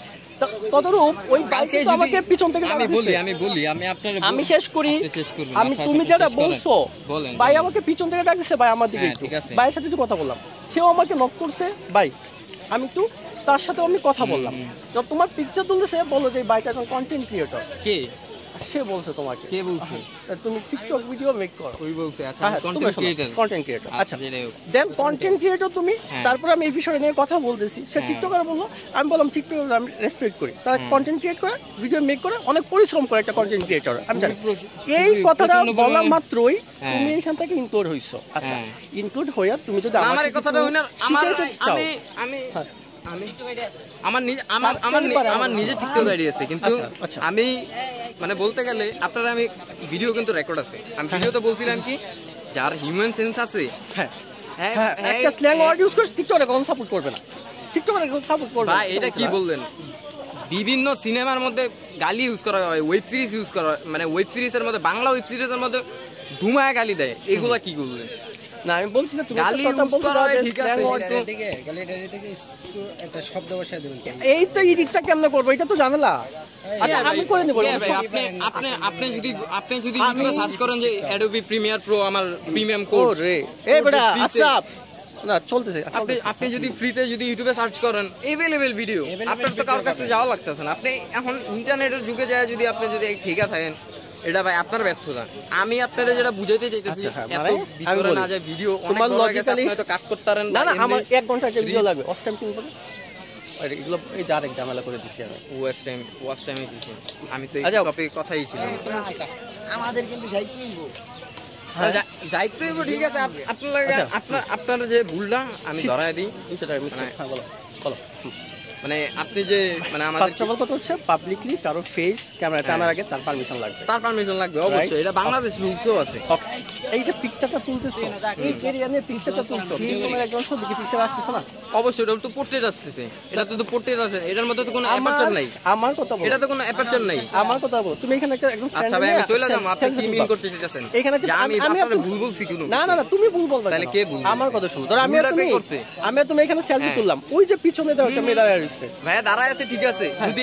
[SPEAKER 1] তদরূপ ওই বাইকে আমাকে পিছন থেকে আমি শেষ করি। আমি তুমি যেটা বলছো ভাই আমাকে পিছন থেকে ডাকছে, ভাই আমার দিকে ভাইয়ের সাথে একটু কথা বললাম, সেও আমাকে নক করছে, ভাই আমি একটু তার সাথে আমি কথা বললাম। তোমার পিকচার তুলতেছে, বলো যে বাইকটা এখন কন্টেন্ট ক্রিয়েটর কে, সে বলছে তোমাকে। কে বলছে? তুমি টিকটক ভিডিও মেক করো, ওই বলছে। আচ্ছা কন্টেন্ট ক্রিয়েটর। আচ্ছা দেন কন্টেন্ট ক্রিয়েটর তুমি। তারপর আমি এই বিষয় নিয়ে কথা বলতেছি, সে টিকটকার বললো, আমি বললাম টিকটকার আমি রেসপেক্ট করি, তারা কন্টেন্ট ক্রিয়েট করে, ভিডিও মেক করে, অনেক পরিশ্রম করে একটা কন্টেন্ট ক্রিয়েটর। আমি জানি এই কথাটা বলা মাত্রই তুমি এখান থেকে ইনক্লুড হইছো। আচ্ছা ইনক্লুড হইয়া তুমি যদি
[SPEAKER 5] আমার এই কথাটা আমার নিজের টিকটক আইডি আছে, কিন্তু আমি মানে বলতে গেলে আপনারা আমি ভিডিও কিন্তু রেকর্ড আছে। আমি ভিডিওতে বলছিলাম কি যার হিউম্যান সেন্স আছে,
[SPEAKER 1] একটা স্ল্যাং ওয়ার্ড ইউজ করে টিকটকে কোন সাপোর্ট করবে না, টিকটকে কোন সাপোর্ট করবে না।
[SPEAKER 5] ভাই এটা কি বললেন? বিভিন্ন সিনেমার মধ্যে গালি ইউজ করা হয়, ওয়েব সিরিজ ইউজ করা হয়, মানে ওয়েব সিরিজের মধ্যে, বাংলা ওয়েব সিরিজের মধ্যে ধুমায় গালি দেয়, এগুলা কি করলেন?
[SPEAKER 1] না আমি বলছি না তুমি
[SPEAKER 5] গালি ইউজ করা হয় ঠিক আছে,
[SPEAKER 4] একটা শব্দ বসায় দেবেন।
[SPEAKER 1] এই তো এডিটটা কেমনে করবো এটা তো ঝামেলা। আচ্ছা আমি করে নেব।
[SPEAKER 5] আপনি যদি ইউটিউবে সার্চ করেন যে অ্যাডোবি প্রিমিয়ার প্রো আমার প্রিমিয়াম কোড
[SPEAKER 1] রে এই বেটা আশরাফ না চলতেছে,
[SPEAKER 5] আপনি যদি ফ্রিতে যদি ইউটিউবে সার্চ করেন এভেলেবেল ভিডিও, আপনার তো কারোর কাছে যাওয়া লাগতেছে না। আপনি এখন ইন্টারনেটের যুগে যায় যদি আপনি যদি ঠিক থাকেন, এটা ভাই আপনার ব্যর্থতা। আমি আপনাদের যেটা বুঝাইতে চাইতেছি, এত ভিতরে না যায় ভিডিও অনেক বড় হয়ে গেছে, আপনি হয়তো কাট করতে পারেন
[SPEAKER 1] না। না আমার 1 ঘন্টা একটা ভিডিও লাগবে, অফ টাইম কিনবো আরে এগুলো এই যা একটা ঝামেলা করে দিছি আমি।
[SPEAKER 5] ওয়াচ টাইমে দিছি আমি, তো এই টপিক কথাই ছিল
[SPEAKER 4] আমাদের কিন্তু যাই কিনবো
[SPEAKER 5] যাইতে হইব, ঠিক আছে। আপনার যে ভুলটা আমি ধরাই দিই,
[SPEAKER 1] বলো বলো।
[SPEAKER 5] মানে আপনি যে মানে আমাদের
[SPEAKER 1] ফার্স্ট অফ অল কথা হচ্ছে পাবলিকলি কারো ফেস ক্যামেরাতে আনার আগে তার পারমিশন লাগবে,
[SPEAKER 5] অবশ্যই। এটা বাংলাদেশ রুলসও আছে।
[SPEAKER 1] এইটা পিকচারটা তুলতেছো, এই এরিয়া নিয়ে পিকচারটা তুলছো, তোমার একজন শুধু কি পিকচার আসতেছে না?
[SPEAKER 5] অবশ্যই এটা তো পোর্ট্রেট আসতেছে, এটা তো পোর্ট্রেট আছে, এটার মধ্যে তো কোনো অ্যাপারচার নাই।
[SPEAKER 1] আমার কথা বলো,
[SPEAKER 5] এটা তো কোনো অ্যাপারচার নাই।
[SPEAKER 1] আমার কথা বলো, তুমি এখানে একটা একদম
[SPEAKER 5] আচ্ছা ভাই আমি চলে যাবো, আপনি কি মিন করতে চাইতেছেন?
[SPEAKER 1] এখানে
[SPEAKER 5] আমি আপনার ভুল বলছি কোনো?
[SPEAKER 1] না না না তুমি ভুল বলবে,
[SPEAKER 5] তাহলে কে ভুল?
[SPEAKER 1] আমার কথা শুনো, ধর আমি আর তুমি এখানে সেলফি তুললাম, ওই যে পিছনে দাও একটা মেয়ে দাঁড়ায় আছে,
[SPEAKER 5] ভাইয়া দাঁড়ায় আছে, ঠিক আছে। যদি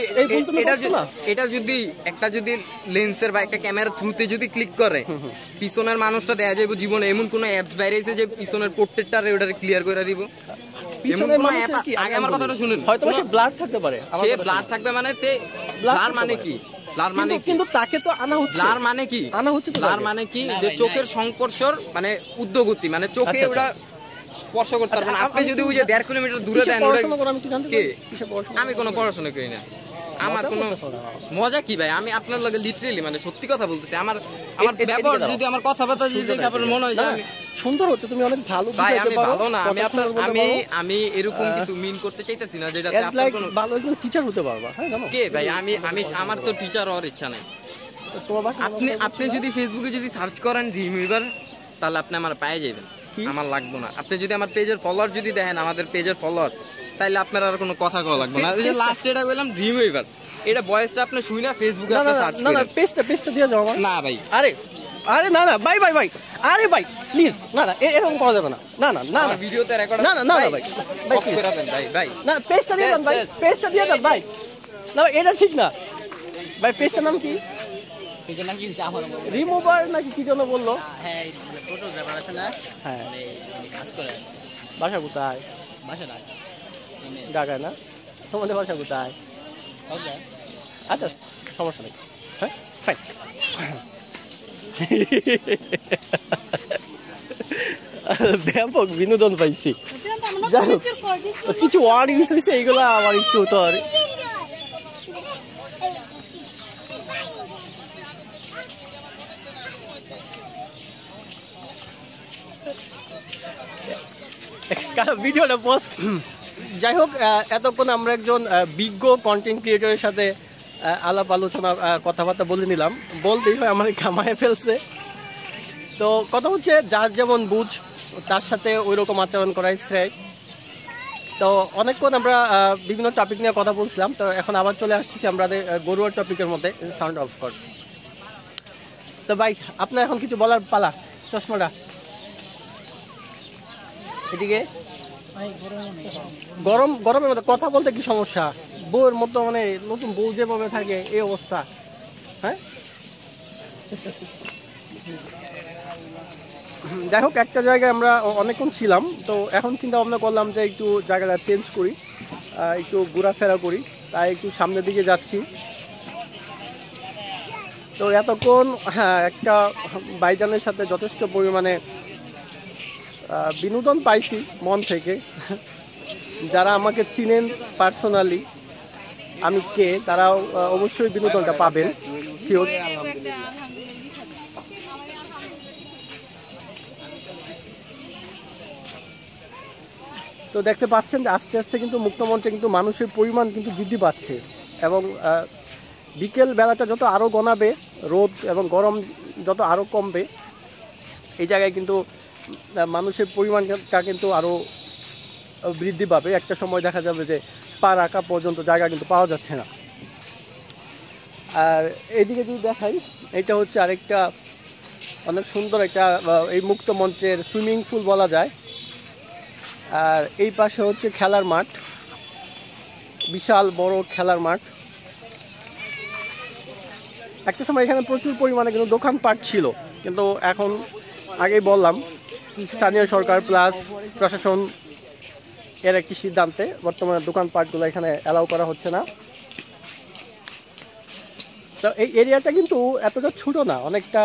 [SPEAKER 5] এটা যদি একটা যদি লেন্সের বা একটা ক্যামেরার থ্রুতে যদি ক্লিক করে, পিছনের মানুষটা দেখা যাবে জীবনে এমন কোন অ্যাপস বাইরেছে যে পিছনের পোর্ট্রেটটা ওটারে ক্লিয়ার করে দিব? আগে আমার কথাটা শুনুন,
[SPEAKER 1] হয়তো সে ব্লাড থাকতে পারে,
[SPEAKER 5] সে ব্লাড থাকবে মানে ব্লাড মানে কি? ব্লাড মানে
[SPEAKER 1] কিন্তু তাকে তো আনা হচ্ছে,
[SPEAKER 5] ব্লাড মানে কি?
[SPEAKER 1] আনা হচ্ছে তো
[SPEAKER 5] ব্লাড মানে কি? যে চোখের সংস্পর্শর মানে উদ্যোগতি, মানে চোখে ওটা স্পর্শ করতে পারবেন। আপনি যদি ওই যে 1.5 কিলোমিটার দূরে দেন, আমি কোনো পড়াশোনা করি না, আমার কোনো মজা কি ভাই? আমি আপনার লগে লিটারেলি মানে সত্যি কথা বলতেছি, আমার ব্যবহার যদি আমার কথাবার্তা যদি দেখে আপনার মনে হয় যে আমি
[SPEAKER 1] সুন্দর হতো, তুমি অনেক ভালো
[SPEAKER 5] ভাই, আমি ভালো না, আমি এরকম কিছু মিন করতে চাইতেছি না যেটা আপনার কোনো
[SPEAKER 1] ভালো একজন টিচার হতে পারবা। হ্যাঁ জানো
[SPEAKER 5] কে ভাই, আমি আমার তো টিচার হওয়ার ইচ্ছা নাই। আপনি যদি ফেসবুকে যদি সার্চ করেন রিমুভার, তাহলে আপনি আমার পেয়ে যাবেন, আমার লাগবে না। আপনি যদি আমার পেজের ফলোয়ার যদি দেখেন, আমাদের পেজের ফলোয়ার, তাইলে আপনার আর কোনো কথা কওয়া লাগবে না। ওই যে লাস্ট এটা কইলাম রিমুভার, এটা ভয়েসটা আপনি শুই না ফেসবুকে আপনি সার্চ করেন।
[SPEAKER 1] না পেজটা দিয়ে যাও আমার।
[SPEAKER 5] না ভাই,
[SPEAKER 1] আরে না ভাই আরে ভাই প্লিজ, না এরকম করা যাবে না। না
[SPEAKER 5] আমার ভিডিওতে রেকর্ড
[SPEAKER 1] না ভাই
[SPEAKER 5] অফ করে দেন ভাই
[SPEAKER 1] না পেজটা দিয়ে দেন ভাই, পেজটা দিয়ে দেন ভাই। না এটা ঠিক না ভাই, পেজটার নাম কি? রিমুভার নাকি কি যেন বললো?
[SPEAKER 3] হ্যাঁ ফটোগ্রাফার আছে না,
[SPEAKER 1] হ্যাঁ
[SPEAKER 3] কাজ করে।
[SPEAKER 1] বাসা কোথায়?
[SPEAKER 3] বাসা না
[SPEAKER 1] ঢাকায় না? তোমাদের বাসা কোথায়? আচ্ছা সমস্যা নেই, হ্যাঁ ফাইন। ব্যাপক বিনোদন পাইছি, কিছু ওয়ার্ড ইউজ হয়েছে, এইগুলো আমার একটু তো ভিডিওটা পোস্ট। যাই হোক, এতক্ষণ আমরা একজন বিজ্ঞ কন্টেন্ট ক্রিয়েটরের সাথে আলাপ আলোচনা কথাবার্তা বলে নিলাম, বলতেই হয় আমার কামায় ফেলছে। তো কথা হচ্ছে যার যেমন বুঝ তার সাথে ওই রকম আচরণ করাই শ্রেয়। তো অনেকক্ষণ আমরা বিভিন্ন টপিক নিয়ে কথা বলছিলাম, তো এখন আবার চলে আসছি আমাদের গরুয়ার টপিকের মধ্যে, সাউন্ড অফ কর। তো ভাই আপনার এখন কিছু বলার পালা, চশমাটা এদিকে। গরমের মধ্যে কথা বলতে কি সমস্যা? বউয়ের মতো মানে নতুন বউ যেভাবে থাকে এই অবস্থা, হ্যাঁ। যাই হোক, একটা জায়গায় আমরা অনেকক্ষণ ছিলাম, তো এখন চিন্তা ভাবনা করলাম যে একটু জায়গাটা চেঞ্জ করি, একটু ঘোরাফেরা করি, তাই একটু সামনের দিকে যাচ্ছি। তো এতক্ষণ একটা ভাইজানের সাথে যথেষ্ট পরিমাণে বিনোদন পাইছি মন থেকে। যারা আমাকে চিনেন পার্সোনালি আমি কে, তারাও অবশ্যই বিনোদনটা পাবেন শিওর। তো দেখতে পাচ্ছেন যে আস্তে আস্তে কিন্তু মুক্তমঞ্চে কিন্তু মানুষের পরিমাণ কিন্তু বৃদ্ধি পাচ্ছে, এবং বিকেল বেলাটা যত আরও গনাবে, রোদ এবং গরম যত আরও কমবে, এই জায়গায় কিন্তু মানুষের পরিমাণটা কিন্তু আরও বৃদ্ধি পাবে। একটা সময় দেখা যাবে যে পা রাখা পর্যন্ত জায়গা কিন্তু পাওয়া যাচ্ছে না। আর এইদিকে যদি দেখাই, এটা হচ্ছে আরেকটা অনেক সুন্দর একটা এই মুক্ত মঞ্চের সুইমিং পুল বলা যায়। আর এই পাশে হচ্ছে খেলার মাঠ, বিশাল বড় খেলার মাঠ। একটা সময় এখানে প্রচুর পরিমাণে কিন্তু দোকানপাট ছিল, কিন্তু এখন আগেই বললাম স্থানীয় সরকার প্লাস প্রশাসন এর একটি সিদ্ধান্তে বর্তমানে দোকানপাটগুলো এখানে অ্যালাউ করা হচ্ছে না। তো এই এরিয়াটা কিন্তু এতটা ছোট না, অনেকটা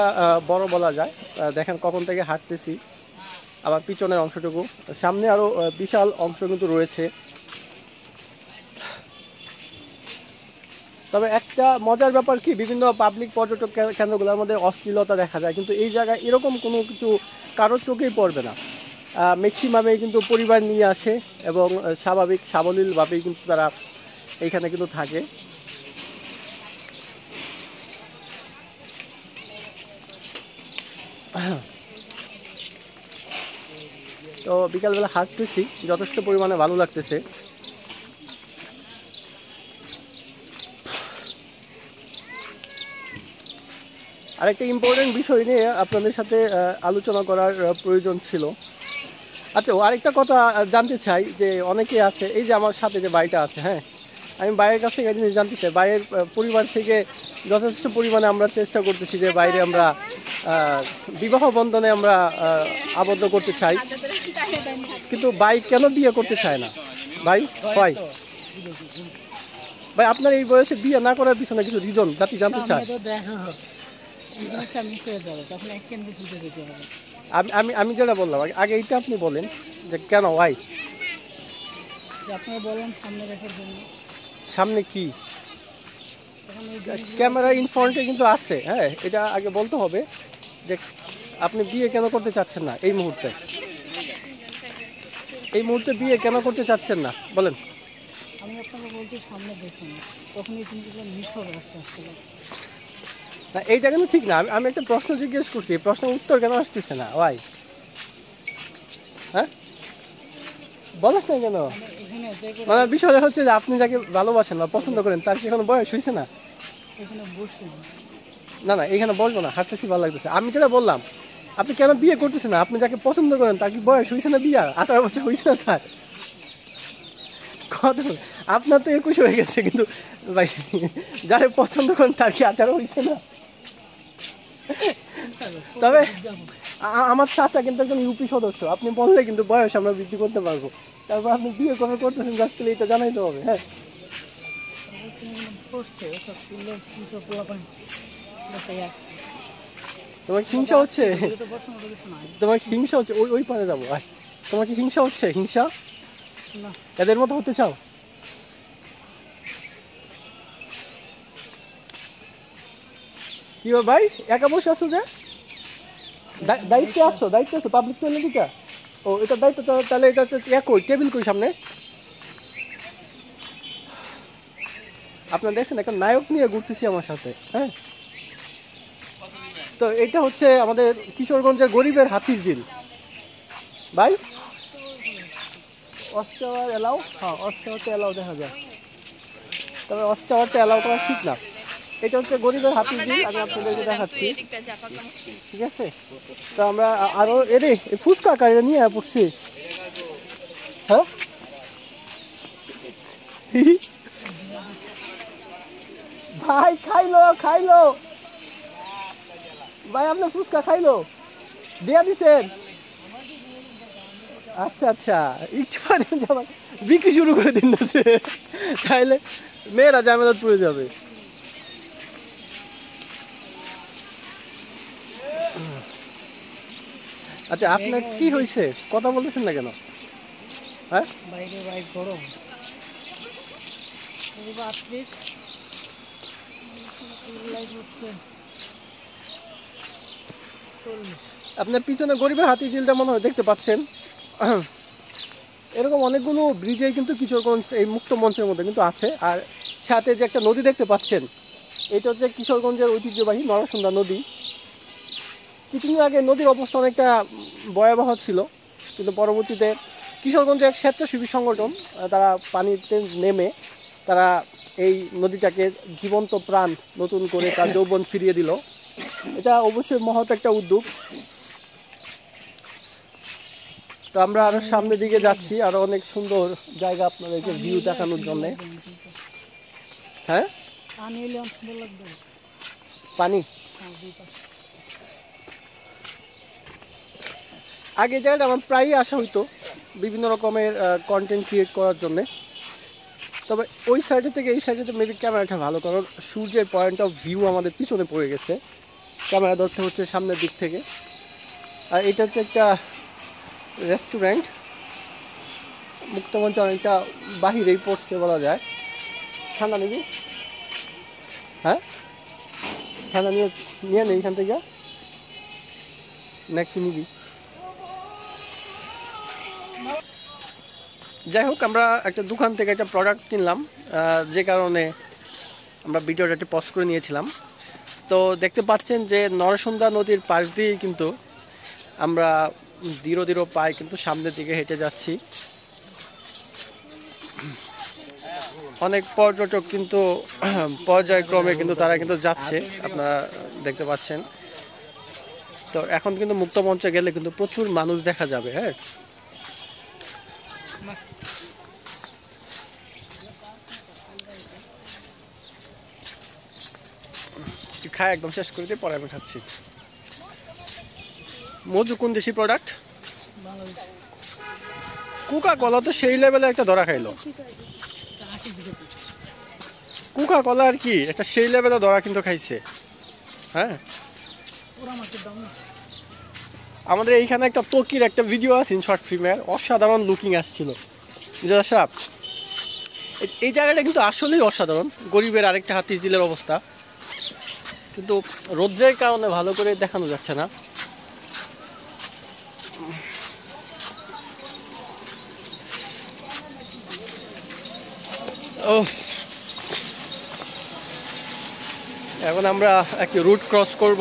[SPEAKER 1] বড় বলা যায়। দেখেন কখন থেকে হাঁটতেছি, আবার পিছনের অংশটুকু, সামনে আরও বিশাল অংশ কিন্তু রয়েছে। তবে একটা মজার ব্যাপার কি, বিভিন্ন পাবলিক পর্যটক কেন্দ্রগুলোর মধ্যে অশ্লীলতা দেখা যায়, কিন্তু এই জায়গায় এরকম কোনো কিছু কারোর চোখেই পড়বে না। ম্যাক্সিমামে কিন্তু পরিবার নিয়ে আসে এবং স্বাভাবিক সাবলীলভাবেই কিন্তু তারা এইখানে কিন্তু থাকে। তো বিকালবেলা হাঁটতেছি, যথেষ্ট পরিমাণে ভালো লাগতেছে। আরেকটা ইম্পর্টেন্ট বিষয় নিয়ে আপনাদের সাথে আলোচনা করার প্রয়োজন ছিল। আচ্ছা, আরেকটা কথা জানতে চাই যে অনেকে আছে, এই যে আমার সাথে যে ভাইটা আছে, হ্যাঁ, আমি ভাইয়ের কাছ থেকে জিনিস জানতে চাই। ভাইয়ের পরিবার থেকে যথেষ্ট পরিমাণে আমরা চেষ্টা করতেছি যে বাইরে আমরা বিবাহ বন্ধনে আমরা আবদ্ধ করতে চাই, কিন্তু ভাই কেন বিয়ে করতে চায় না? ভাই ভাই ভাই আপনার এই বয়সে বিয়ে না করার পিছনে কিছু রিজন জানতে চাই। আমি যেটা বললাম আগে, এইটা আপনি বলেন যে কেন, ভাই সামনে কি ক্যামেরা ইন ফ্রন্টে কিন্তু আছে, হ্যাঁ, এটা আগে বলতে হবে যে আপনি বিয়ে কেন করতে চাচ্ছেন না এই মুহূর্তে, এই মুহূর্তে বিয়ে কেন করতে চাচ্ছেন না বলেন।
[SPEAKER 3] আমি আপনাকে বলছি সামনে দেখুন, তখনই কিন্তু মিস হবে আস্তে আস্তে।
[SPEAKER 1] না, এইটা কিন্তু ঠিক না। আমি একটা প্রশ্ন জিজ্ঞেস করছি, প্রশ্নের উত্তর কেন আসতেছে না ভাই? হ্যাঁ, বলেন না কেন? মানে বিষয়টা হচ্ছে যে আপনি যাকে ভালোবাসেন বা পছন্দ করেন তার কি এখনো বয়স হয়েছে না? না না, এখানে বলবো না, হাঁটতেছি, ভালো লাগতেছে। আমি যেটা বললাম, আপনি কেন বিয়ে করতেছেন না? আপনি যাকে পছন্দ করেন তার কি বয়স হয়েছে না? বিয়া 18 বছর হয়েছে না তার? কত? আপনার তো 21 হয়ে গেছে, কিন্তু ভাই যারা পছন্দ করেন তার কি 18 হয়েছে না? তবে আমার চাচা কিন্তু একজন ইউপি সদস্য, আপনি বললে কিন্তু বয়স আমরা বৃদ্ধি করতে পারবো। তারপর আপনি বিয়ে কবে করতেছেন জাস্ট এটা জানাইতে হবে। হ্যাঁ, তোমার হিংসা হচ্ছে, তোমার হিংসা হচ্ছে, ওই পারে যাবো। তোমার কি হিংসা হচ্ছে? হিংসা এদের মতো হতে চাও? কি ভাই একা বসে আছো যে? দায়িত্বে আছো, দায়িত্ব আছো পাবলিক টয়লেটটা? ও, এটা দায়িত্ব, তাহলে এটা হচ্ছে কই টেবিল কই সামনে? আপনারা দেখছেন একটা নায়ক নিয়ে ঘুরতেছি আমার সাথে। হ্যাঁ, তো এটা হচ্ছে আমাদের কিশোরগঞ্জের গরিবের হাতির ঝিল ভাই। অস্টাওয়ার এলাও? হ্যাঁ, অস্টাওয়ারটা এলাও দেখা যায়, তবে অস্টাওয়ারটা এলাও করা ঠিক না। এটা হচ্ছে গরিবের হাতির ঝিল, আমি আপনাদেরকে দেখাচ্ছি, ঠিক আছে? তো আমরা আরো এরে ফুচকা কারিরা নিয়ে পড়ছি। হ্যাঁ, ভাই খাইলো ভাই, আপনার ফুচকা খাইলো, দিয়া দিছেন? আচ্ছা আচ্ছা, একটু বিক্রি শুরু করে দিন না, তাইলে মেয়েরা ঝামেলায় পড়ে যাবে। আচ্ছা, আপনার কি হয়েছে? কথা বলতেছেন না কেন? হ্যাঁ,
[SPEAKER 3] বাইরে ভাই গরম,
[SPEAKER 1] আপনার পিছনে গরিবের হাতির ঝিলটা মনে হয় দেখতে পাচ্ছেন। এরকম অনেকগুলো ব্রিজে কিন্তু কিশোরগঞ্জ এই মুক্ত মঞ্চের মধ্যে কিন্তু আছে। আর সাথে যে একটা নদী দেখতে পাচ্ছেন, এটা হচ্ছে কিশোরগঞ্জের ঐতিহ্যবাহী নরসুন্দা নদী। কিছুদিন আগে নদীর অবস্থা অনেকটা ভয়াবহ ছিল, কিন্তু পরবর্তীতে কিশোরগঞ্জের এক স্বেচ্ছাসেবী সংগঠন তারা পানিতে নেমে তারা এই নদীটাকে জীবন্ত প্রাণ নতুন করে তার যৌবন ফিরিয়ে দিল। এটা অবশ্যই মহৎ একটা উদ্যোগ। তো আমরা আরো সামনের দিকে যাচ্ছি, আরো অনেক সুন্দর জায়গা আপনাদেরকে ভিউ দেখানোর জন্য। হ্যাঁ, পানি আগে জায়গাটা আমার প্রায়ই আসা হইতো বিভিন্ন রকমের কন্টেন্ট ক্রিয়েট করার জন্য। তবে ওই সাইডে থেকে এই সাইডে মেবি ক্যামেরাটা ভালো, কারণ সূর্যের পয়েন্ট অফ ভিউ আমাদের পিছনে পড়ে গেছে, ক্যামেরা ধরতে হচ্ছে সামনের দিক থেকে। আর এটা হচ্ছে একটা রেস্টুরেন্ট, মুক্তমঞ্চ অনেকটা বাহিরেই পড়ছে বলা যায়। ঠান্ডা নিবি? হ্যাঁ, ঠান্ডা নিয়ে নেই এখান থেকে নাকি নিবি? যাই হোক, আমরা একটা দোকান থেকে একটা প্রোডাক্ট কিনলাম, যে কারণে আমরা ভিডিওটা একটু পজ করে নিয়েছিলাম। তো দেখতে পাচ্ছেন যে নরসুন্দা নদীর পাশ দিয়েই কিন্তু আমরা ধীরে ধীরে পায়ে কিন্তু সামনের দিকে হেঁটে যাচ্ছি। অনেক পর্যটক কিন্তু পর্যায়ক্রমে কিন্তু তারা কিন্তু যাচ্ছে, আপনারা দেখতে পাচ্ছেন। তো এখন কিন্তু মুক্ত মঞ্চে গেলে কিন্তু প্রচুর মানুষ দেখা যাবে। হ্যাঁ, খায় একদম শেষ করে দিয়ে পরে আমি খাচ্ছি। মজু কোন দেশি প্রোডাক্ট? কোকা কলা তো সেই লেভেলে একটা ধরা খাইলো। কোকা কলা আর কি একটা সেই লেভেলে ধরা কিন্তু খাইছে। হ্যাঁ, আমাদের এইখানে একটা তকির একটা ভিডিও আছে শর্ট ফিল্মের, অসাধারণ লুকিং আসছিল। এই জায়গাটা কিন্তু আসলেই অসাধারণ। গরিবের আরেকটা হাতির ঝিলের অবস্থা, কিন্তু রৌদ্রের কারণে ভালো করে দেখানো যাচ্ছে না। ও, এখন আমরা একটি রুট ক্রস করব।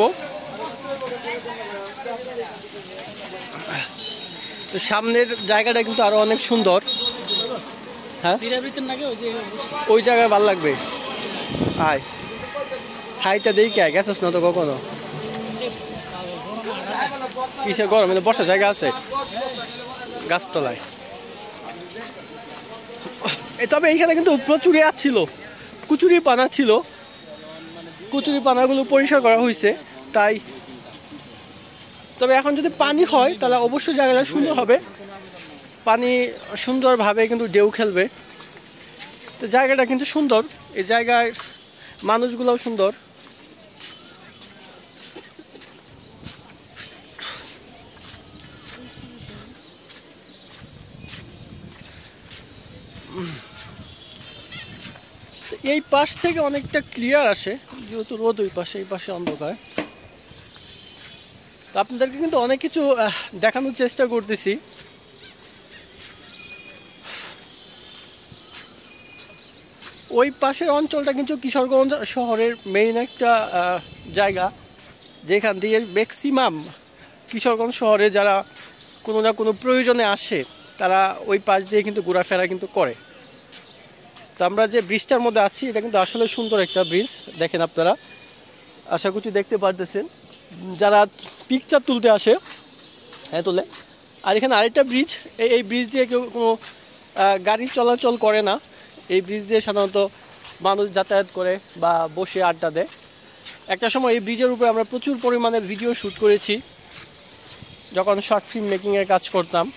[SPEAKER 1] তো সামনের জায়গাটা কিন্তু আরো অনেক সুন্দর। হ্যাঁ, ওই জায়গায় ভালো লাগবে। আয়, হাইটা দেখি কে গেছিস না তো কখনো? কিসে গরম? বসার জায়গা আছে গাছতলায়। তবে এইখানে কিন্তু প্রচুর ছিল, কুচুরি পানা ছিল। কুচুরি পানাগুলো পরিষ্কার করা হয়েছে তাই। তবে এখন যদি পানি হয় তাহলে অবশ্যই জায়গাটা সুন্দর হবে, পানি সুন্দরভাবে কিন্তু ঢেউ খেলবে। তো জায়গাটা কিন্তু সুন্দর, এই জায়গায় মানুষগুলোও সুন্দর। এই পাশ থেকে অনেকটা ক্লিয়ার আসে, যেহেতু রোদ ওই পাশে, এই পাশে অন্ধকার। তো আপনাদেরকে কিন্তু অনেক কিছু দেখানোর চেষ্টা করতেছি। ওই পাশের অঞ্চলটা কিন্তু কিশোরগঞ্জ শহরের মেইন একটা জায়গা, যেখান দিয়ে ম্যাক্সিমাম কিশোরগঞ্জ শহরে যারা কোনো না কোনো প্রয়োজনে আসে তারা ওই পাশ দিয়ে কিন্তু ঘোরাফেরা কিন্তু করে। তো আমরা যে ব্রিজটার মধ্যে আছি এটা কিন্তু আসলে সুন্দর একটা ব্রিজ, দেখেন আপনারা, আশা করছি দেখতে পারতেছেন যারা পিকচার তুলতে আসে। হ্যাঁ, তোলে। আর এখানে আরেকটা ব্রিজ, এই ব্রিজ দিয়ে কেউ কোনো গাড়ি চলাচল করে না। এই ব্রিজ দিয়ে সাধারণত মানুষ যাতায়াত করে বা বসে আড্ডা দেয়। একটা সময় এই ব্রিজের উপরে আমরা প্রচুর পরিমাণে ভিডিও শ্যুট করেছি যখন শর্ট ফিল্ম মেকিংয়ের কাজ করতাম।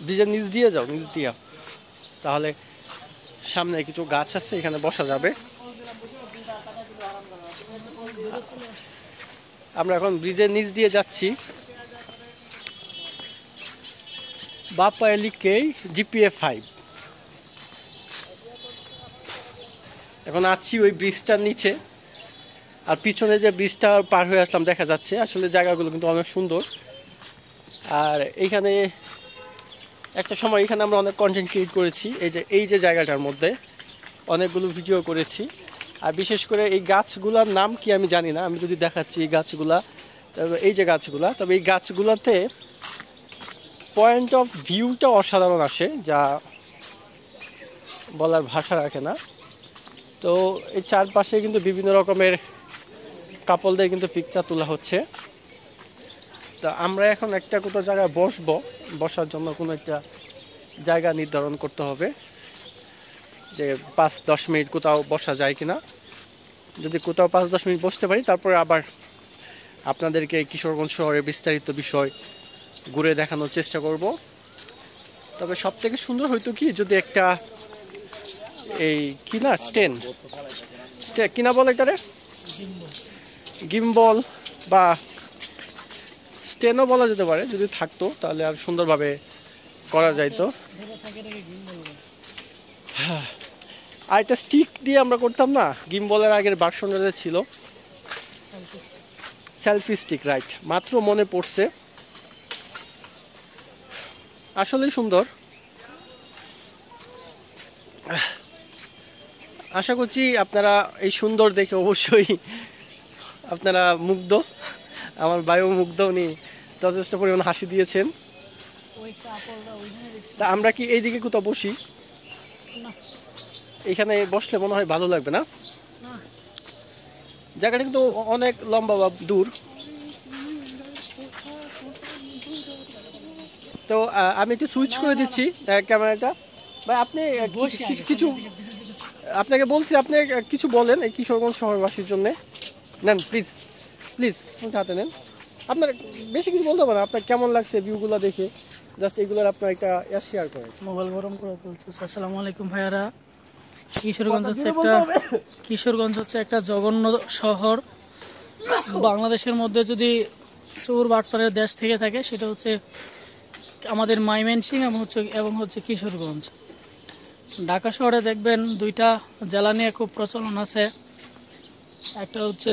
[SPEAKER 1] ব্রিজের নিচ দিয়ে যাও, নিচ দিয়া, তাহলে সামনে কিছু গাছ আছে, এখানে বসা যাবে। আমরা এখন ব্রিজের নিচ দিয়ে যাচ্ছি। বাপ্পায় লিখেই GPA5। এখন আছি ওই ব্রিজটার নিচে, আর পিছনে যে ব্রিজটা পার হয়ে আসলাম দেখা যাচ্ছে। আসলে জায়গাগুলো কিন্তু অনেক সুন্দর। আর এইখানে একটা সময় এখানে আমরা অনেক কন্টেন্ট ক্রিয়েট করেছি। এই যে জায়গাটার মধ্যে অনেকগুলো ভিডিও করেছি। আর বিশেষ করে এই গাছগুলোর নাম কি আমি জানি না, আমি যদি দেখাচ্ছি এই গাছগুলা, তবে এই যে গাছগুলা, তবে এই গাছগুলোতে পয়েন্ট অফ ভিউটা অসাধারণ আসে, যা বলার ভাষা রাখে না। তো এই চারপাশে কিন্তু বিভিন্ন রকমের কাপলদের কিন্তু পিকচার তোলা হচ্ছে। তো আমরা এখন একটা কোথাও জায়গায় বসার জন্য কোনো একটা জায়গা নির্ধারণ করতে হবে, যে 5-10 মিনিট কোথাও বসা যায় কিনা। যদি কোথাও 5-10 মিনিট বসতে পারি, তারপরে আবার আপনাদেরকে কিশোরগঞ্জ শহরের বিস্তারিত বিষয় ঘুরে দেখানোর চেষ্টা করব। তবে সব থেকে সুন্দর হইতো কি, যদি একটা এই কিনা স্ট্যান্ড কিনা বলে এটারে গিম্বল বা স্ট্যান্ডও বলা যেতে পারে, যদি থাকতো তাহলে আর সুন্দরভাবে করা যাইতো। আর একটা স্টিক দিয়ে আমরা করতাম না, গিম্বলের আগের ভার্সনটা ছিল সেলফি স্টিক, রাইট, মাত্র মনে পড়ছে। আসলেই সুন্দর। আশা করছি আপনারা এই সুন্দর দেখে অবশ্যই আপনারা মুগ্ধ। আমার ভাইও মুগ্ধ, উনি যথেষ্ট পরিমাণ হাসি দিয়েছেন। তা আমরা কি এইদিকে কোথাও বসি? এখানে বসলে মনে হয় ভালো লাগবে না? জায়গাটা কিন্তু অনেক লম্বা বা দূর। তো আমি একটু সুইচ করে দিচ্ছি ক্যামেরাটা। ভাই আপনি কিছু, আপনাকে বলছি আপনি কিছু বলেন এই কিশোরগঞ্জ শহরবাসীর জন্য। নেন প্লিজ প্লিজ, হাতে নেন। আপনার বেশি কিছু বলতে হবে না, আপনার কেমন লাগছে ভিউগুলো দেখে, জাস্ট এগুলোর আপনার একটা শেয়ার করেন।
[SPEAKER 3] মোবাইল গরম করে বলছো। আসসালামু আলাইকুম ভাইয়ারা। কিশোরগঞ্জ হচ্ছে একটা জঘন্য শহর। বাংলাদেশের মধ্যে যদি চোর বাটপারের দেশ থেকে থাকে, সেটা হচ্ছে আমাদের ময়মনসিংহ এবং হচ্ছে কিশোরগঞ্জ। ঢাকা শহরে দেখবেন দুইটা জেলা নিয়ে খুব প্রচলন আছে, একটা হচ্ছে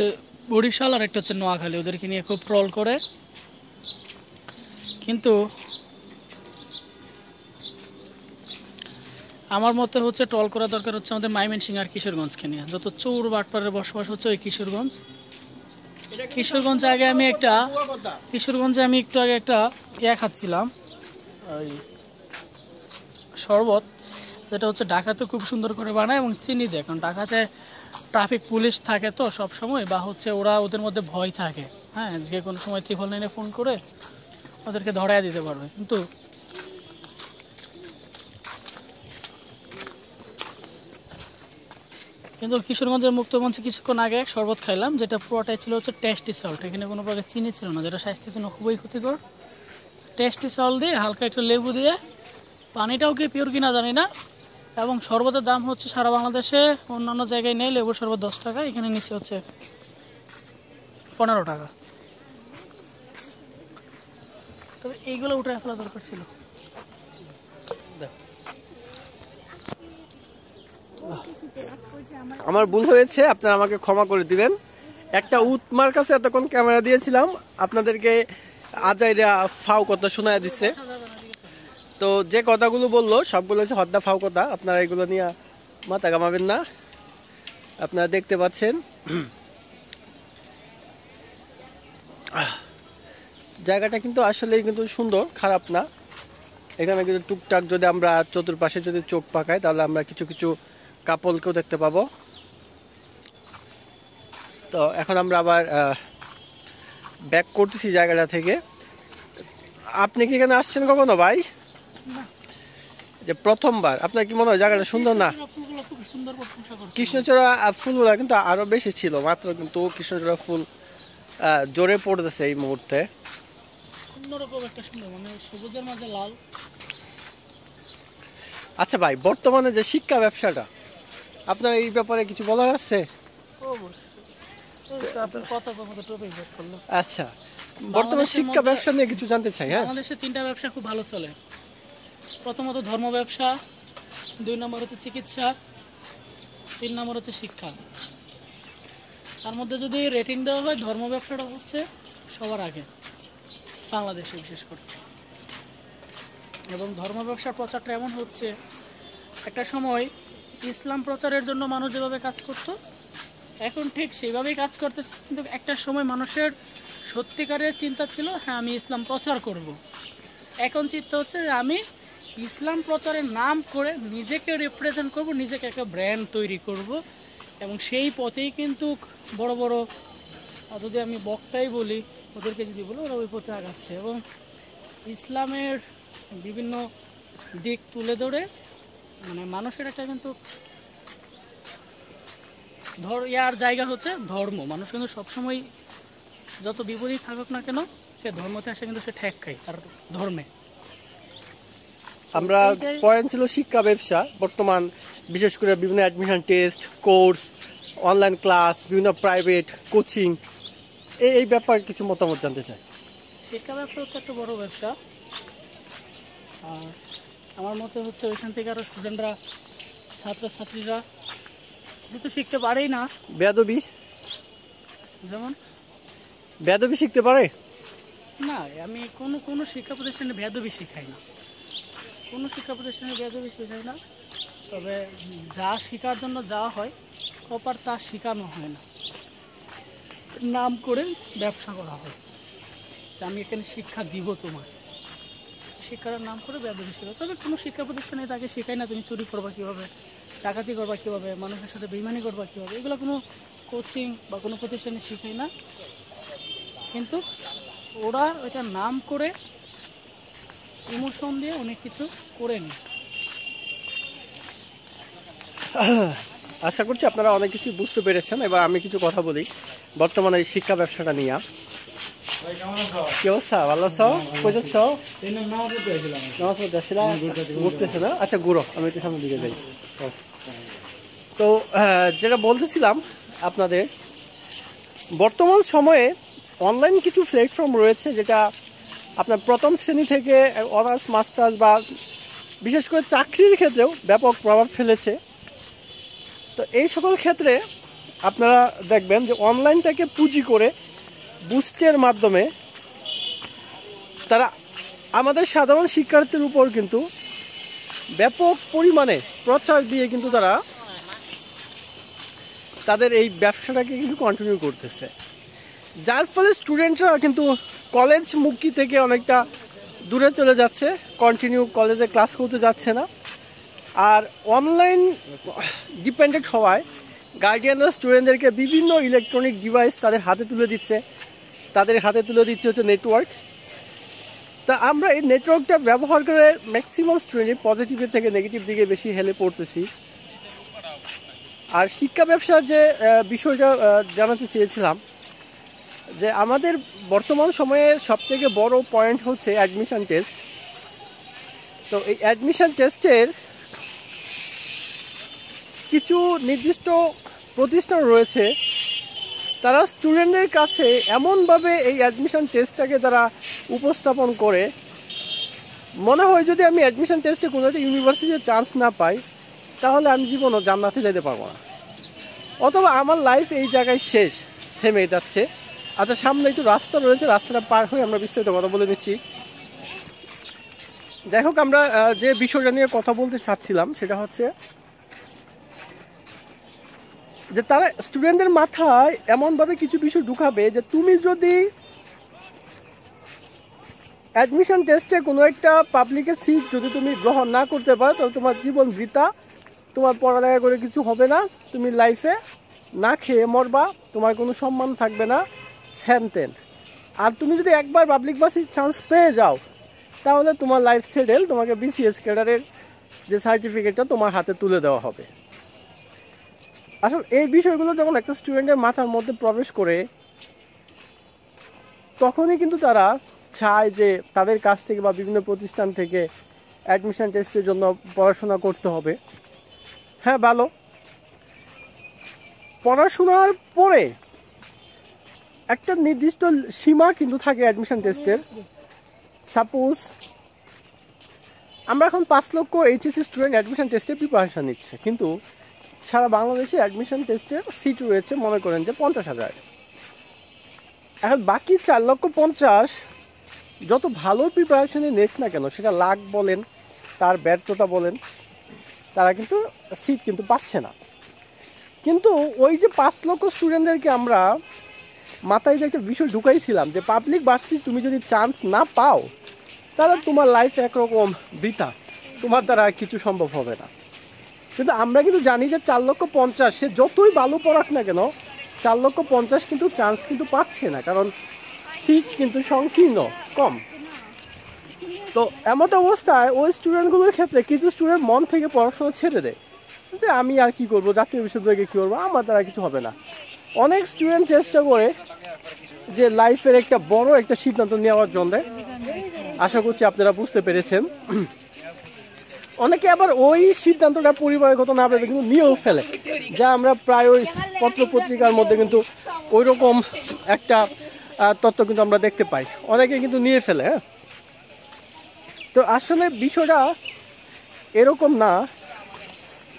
[SPEAKER 3] বরিশাল আর একটা হচ্ছে নোয়াখালী, ওদেরকে নিয়ে খুব ট্রল করে। কিন্তু আমার মতে হচ্ছে ট্রল করা দরকার হচ্ছে আমাদের ময়মনসিংহ আর কিশোরগঞ্জকে নিয়ে। যত চোর বাটপারের বসবাস হচ্ছে ওই কিশোরগঞ্জে আমি একটু আগে একটা খাচ্ছিলাম, ওই শরবত, যেটা হচ্ছে ঢাকাতে খুব সুন্দর করে বানায় এবং চিনি দেয়। কারণ ঢাকাতে ট্রাফিক পুলিশ থাকে তো সব সময়, বা হচ্ছে ওদের মধ্যে ভয় থাকে, হ্যাঁ, যে কোনো সময় 999 ফোন করে ওদেরকে ধরায় দিতে পারবে। কিন্তু কিশোরগঞ্জের মুক্তমঞ্চে কিছুক্ষণ আগে শরবত খাইলাম, যেটা পুরোটাই ছিল হচ্ছে টেস্টি সল্ট। এখানে কোনো প্রকার চিনি ছিল না, যেটা স্বাস্থ্যের জন্য খুবই ক্ষতিকর। টেস্টি সল্ট দিয়ে হালকা একটু লেবু দিয়ে, পানিটাও কি পিওর কিনা জানি না। এবং শরবতের দাম হচ্ছে সারা বাংলাদেশে অন্যান্য জায়গায় নেই লেবুর শরবত 10 টাকা, এখানে নিচে হচ্ছে 15 টাকা। তবে এইগুলো উঠে ফেলা দরকার ছিল।
[SPEAKER 1] আমার ভুল হয়েছে, আপনারা আমাকে ক্ষমা করে দিবেন। একটা উৎমার কাছে এতক্ষণ ক্যামেরা দিয়েছিলাম, আপনাদেরকে আজাইরা ফাও কথা শোনায় দিচ্ছে। তো যে কথাগুলো বললো সবগুলো হচ্ছে হদ্দা ফাও কথা, আপনারা এগুলো নিয়ে মাথা ঘামাবেন না। আপনারা দেখতে পাচ্ছেন জায়গাটা কিন্তু আসলেই কিন্তু সুন্দর, খারাপ না। এখানে কিন্তু টুকটাক যদি আমরা চতুর্পাশে যদি চোখ পাকাই, তাহলে আমরা কিছু কিছু কাপলকেও দেখতে পাবো। তো এখন আমরা আবার ব্যাক করতেছি জায়গাটা থেকে। আপনি কি এখানে আসছেন কখনো ভাই? যে প্রথমবার, আপনার কি মনে হয় জায়গাটা সুন্দর না? কৃষ্ণচূড়া ফুলগুলা কিন্তু আরো বেশি ছিল মাত্র, কিন্তু কৃষ্ণচূড়া ফুল জোরে পড়তেছে এই মুহূর্তে। আচ্ছা ভাই, বর্তমানে যে শিক্ষা ব্যবসাটা, আপনার এই ব্যাপারে কিছু বলার আছে? আচ্ছা, বর্তমানে শিক্ষা ব্যবসা নিয়ে কিছু জানতে চাই। হ্যাঁ,
[SPEAKER 3] বাংলাদেশে 3টা ব্যবসা খুব ভালো চলে। প্রথমত ধর্ম ব্যবসা, 2 নম্বর হচ্ছে চিকিৎসা, 3 নম্বর হচ্ছে শিক্ষা। তার মধ্যে যদি রেটিং দেওয়া হয়, ধর্ম ব্যবসাটা হচ্ছে সবার আগে বাংলাদেশে বিশেষ করে। এবং ধর্ম ব্যবসার প্রচারটা এমন হচ্ছে, একটা সময় ইসলাম প্রচারের জন্য মানুষ যেভাবে কাজ করত, এখন ঠিক সেভাবেই কাজ করতেছে, কিন্তু একটা সময় মানুষের সত্যিকারের চিন্তা ছিল হ্যাঁ আমি ইসলাম প্রচার করব। এখন চিন্তা হচ্ছে যে আমি ইসলাম প্রচারের নাম করে নিজেকে রিপ্রেজেন্ট করব, নিজেকে একটা ব্র্যান্ড তৈরি করব, এবং সেই পথেই কিন্তু বড় বড়, যদি আমি বক্তাই বলি, ওদেরকে যদি বলি, ওরা ওই পথে আগাচ্ছে এবং ইসলামের বিভিন্ন দিক তুলে ধরে মানে মানুষের একটা কিন্তু ইয়ার জায়গা হচ্ছে ধর্ম। মানুষ কিন্তু সবসময় যত বিপরীত থাকুক না কেন, সে ধর্মতে আসে কিন্তু সে ঠেক খায় আর ধর্মে।
[SPEAKER 1] আমরা পয়েন্ট ছিল শিক্ষা ব্যবসা। বর্তমান বিশেষ করে বিভিন্ন admission test, course, online class, বিভিন্ন প্রাইভেট কোচিং, এই ব্যাপারে কিছু মতামত জানতে চাই।
[SPEAKER 3] শিক্ষা ব্যবসা হচ্ছে একটা বড় ব্যবসা, আর আমার মতে হচ্ছে ওইখান থেকে আরও স্টুডেন্টরা, ছাত্রছাত্রীরা যেহেতু শিখতে পারেই না,
[SPEAKER 1] বেয়াদবি,
[SPEAKER 3] যেমন
[SPEAKER 1] বেয়াদবি শিখতে পারে
[SPEAKER 3] না। আমি কোনো শিক্ষা প্রতিষ্ঠানে বেয়াদবি শেখাই না, কোনো শিক্ষা প্রতিষ্ঠানে বেয়াদবি শেখাই না। তবে যা শেখার জন্য যাওয়া হয় প্রপার তা শেখানো হয় না, নাম করে ব্যবসা করা হয়। আমি এখানে শিক্ষা দিব তোমার, শিক্ষার নাম করে বেয়াদবি শেখা। তবে কোনো শিক্ষা প্রতিষ্ঠানে তাকে শেখায় না তুমি চুরি করবা কীভাবে, ডাকাতি করবা কীভাবে, মানুষের সাথে বেইমানি করবা কীভাবে, এগুলো কোনো কোচিং বা কোনো প্রতিষ্ঠানে শেখায় না। কিন্তু ওরা ওইটা নাম করে ইমোশন দিয়ে অনেক কিছু করে নি।
[SPEAKER 1] আশা করছি আপনারা অনেক কিছু বুঝতে পেরেছেন। এবার আমি কিছু কথা বলি বর্তমানে এই শিক্ষা ব্যবসাটা নিয়ে। কি অবস্থা, ভালো আছো? কই যাচ্ছ? নামাজ পড়তে আসছিলাম, ঘুরতেছে না? আচ্ছা ঘুরো, আমি একটু সামনের দিকে যাই। তো যেটা বলতেছিলাম আপনাদের, বর্তমান সময়ে অনলাইন কিছু প্ল্যাটফর্ম রয়েছে যেটা আপনার প্রথম শ্রেণী থেকে অনার্স, মাস্টার্স বা বিশেষ করে চাকরির ক্ষেত্রেও ব্যাপক প্রভাব ফেলেছে। তো এই সকল ক্ষেত্রে আপনারা দেখবেন যে অনলাইনটাকে পুঁজি করে বুস্টের মাধ্যমে তারা আমাদের সাধারণ শিক্ষার্থীর উপর কিন্তু ব্যাপক পরিমাণে প্রচার দিয়ে কিন্তু তারা তাদের এই ব্যবসাটাকে কিন্তু কন্টিনিউ করতেছে, যার ফলে স্টুডেন্টরা কিন্তু কলেজ মুখী থেকে অনেকটা দূরে চলে যাচ্ছে, কন্টিনিউ কলেজে ক্লাস করতে যাচ্ছে না। আর অনলাইন ডিপেন্ডেন্ট হওয়ায় গার্ডিয়ানরা স্টুডেন্টদেরকে বিভিন্ন ইলেকট্রনিক ডিভাইস তাদের হাতে তুলে দিচ্ছে, হচ্ছে নেটওয়ার্ক। তা আমরা এই নেটওয়ার্কটা ব্যবহার করে ম্যাক্সিমাম স্টুডেন্ট পজিটিভের থেকে নেগেটিভ দিকে বেশি হেলে পড়তেছি। আর শিক্ষা ব্যবসার যে বিষয়টা জানাতে চেয়েছিলাম, যে আমাদের বর্তমান সময়ে সবথেকে বড় পয়েন্ট হচ্ছে অ্যাডমিশন টেস্ট। তো এই অ্যাডমিশন টেস্টের কিছু নির্দিষ্ট প্রতিষ্ঠান রয়েছে, তারা স্টুডেন্টদের কাছে এমনভাবে এই অ্যাডমিশন টেস্টটাকে তারা উপস্থাপন করে, মনে হয় যদি আমি অ্যাডমিশন টেস্টে কোনো একটা ইউনিভার্সিটিতে চান্স না পাই তাহলে আমি জীবনও জান্নাতে যেতে পারবো না, অথবা আমার লাইফ এই জায়গায় শেষ, থেমে যাচ্ছে। আচ্ছা, সামনে একটু রাস্তা রয়েছে, রাস্তাটা পার হয়ে আমরা বিস্তারিত কথা বলে নিচ্ছি। যাই হোক, আমরা যে বিষয়টা নিয়ে কথা বলতে চাচ্ছিলাম সেটা হচ্ছে যে তারা স্টুডেন্টদের মাথায় এমনভাবে কিছু বিষয় ঢুকাবে যে তুমি যদি অ্যাডমিশন টেস্টে কোনো একটা পাবলিকের সিট যদি তুমি গ্রহণ না করতে পারো তাহলে তোমার জীবন বৃথা, তোমার পড়ালেখা করে কিছু হবে না, তুমি লাইফে না খেয়ে মরবা, তোমার কোনো সম্মান থাকবে না, হ্যান তেন। আর তুমি যদি একবার পাবলিক বাসের চান্স পেয়ে যাও তাহলে তোমার লাইফ সেটেল, তোমাকে বিসিএস ক্যাডারের যে সার্টিফিকেটটা তোমার হাতে তুলে দেওয়া হবে। আসলে এই বিষয়গুলো যখন একটা স্টুডেন্টের মাথার মধ্যে প্রবেশ করে তখনই কিন্তু তারা চায় যে তাদের কাছ থেকে বা বিভিন্ন প্রতিষ্ঠান থেকে অ্যাডমিশন টেস্টের জন্য পড়াশোনা করতে হবে। হ্যাঁ, ভালো, পড়াশোনার পরে একটা নির্দিষ্ট সীমা কিন্তু থাকে অ্যাডমিশন টেস্টের। সাপোজ আমরা এখন 5 লক্ষ এইচএসসি স্টুডেন্ট অ্যাডমিশন টেস্টে প্রিপারেশন নিচ্ছে, কিন্তু সারা বাংলাদেশে অ্যাডমিশন টেস্টের সিট রয়েছে মনে করেন যে 50,000। এখন বাকি 4,50,000 যত ভালো প্রিপারেশনে নেক না কেন, সেটা লাক বলেন, তার ব্যর্থতা বলেন, তারা কিন্তু সিট কিন্তু পাচ্ছে না। কিন্তু ওই যে 5 লক্ষ স্টুডেন্টদেরকে আমরা মাথায় যে একটা বিষয় ঢুকাইছিলাম যে পাবলিক ভার্সিটি তুমি যদি চান্স না পাও তাহলে তোমার লাইফ একরকম বৃথা, তোমার দ্বারা কিছু সম্ভব হবে না। কিন্তু আমরা কিন্তু জানি যে 4,50,000 সে যতই ভালো পড়াক না কেন 4,50,000 কিন্তু চান্স কিন্তু পাচ্ছে না, কারণ সিট কিন্তু সংকীর্ণ কম। তো এমন অবস্থায় ওই স্টুডেন্টগুলোর ক্ষেত্রে কিছু স্টুডেন্ট মন থেকে পড়াশোনা ছেড়ে দেয় যে আমি আর কি করব, জাতীয় বিশ্ববিদ্যালয়ে কী করবো, আমার দ্বারা কিছু হবে না। অনেক স্টুডেন্ট চেষ্টা করে যে লাইফের একটা বড় একটা সিদ্ধান্ত নেওয়ার জন্য, আশা করছি আপনারা বুঝতে পেরেছেন। অনেকে আবার ওই সিদ্ধান্তটা পরিবারের কথা না ভেবে কিন্তু নিয়েও ফেলে, যা আমরা প্রায় ওই পত্রপত্রিকার মধ্যে কিন্তু ওই রকম একটা তথ্য কিন্তু আমরা দেখতে পাই, অনেকে কিন্তু নিয়ে ফেলে। হ্যাঁ, তো আসলে বিষয়টা এরকম না।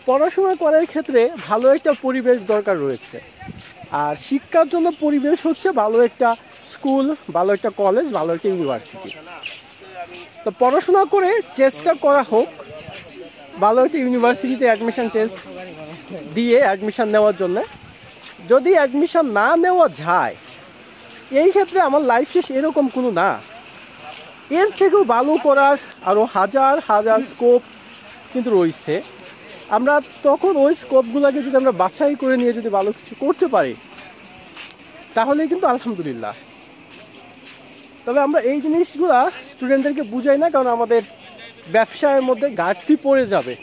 [SPEAKER 1] পড়াশোনা করার ক্ষেত্রে ভালো একটা পরিবেশ দরকার রয়েছে, আর শিক্ষার জন্য পরিবেশ হচ্ছে ভালো একটা স্কুল, ভালো একটা কলেজ, ভালো একটা ইউনিভার্সিটি। তো পড়াশোনা করে চেষ্টা করা হোক ভালো একটা ইউনিভার্সিটিতে অ্যাডমিশন টেস্ট দিয়ে অ্যাডমিশন নেওয়ার জন্য। যদি অ্যাডমিশন না নেওয়া যায় এই ক্ষেত্রে আমার লাইফ শেষ এরকম কোনো না, এর থেকেও ভালো করার আরও হাজার হাজার স্কোপ কিন্তু রয়েছে। আমরা তখন ওই স্কোপগুলোকে যদি আমরা বাছাই করে নিয়ে যদি ভালো কিছু করতে পারি তাহলে কিন্তু আলহামদুলিল্লাহ। তবে আমরা এই জিনিসগুলা স্টুডেন্টদেরকে বুঝাই না, কারণ আমাদের ব্যবসায়ের মধ্যে ঘাটতি পড়ে যাবে,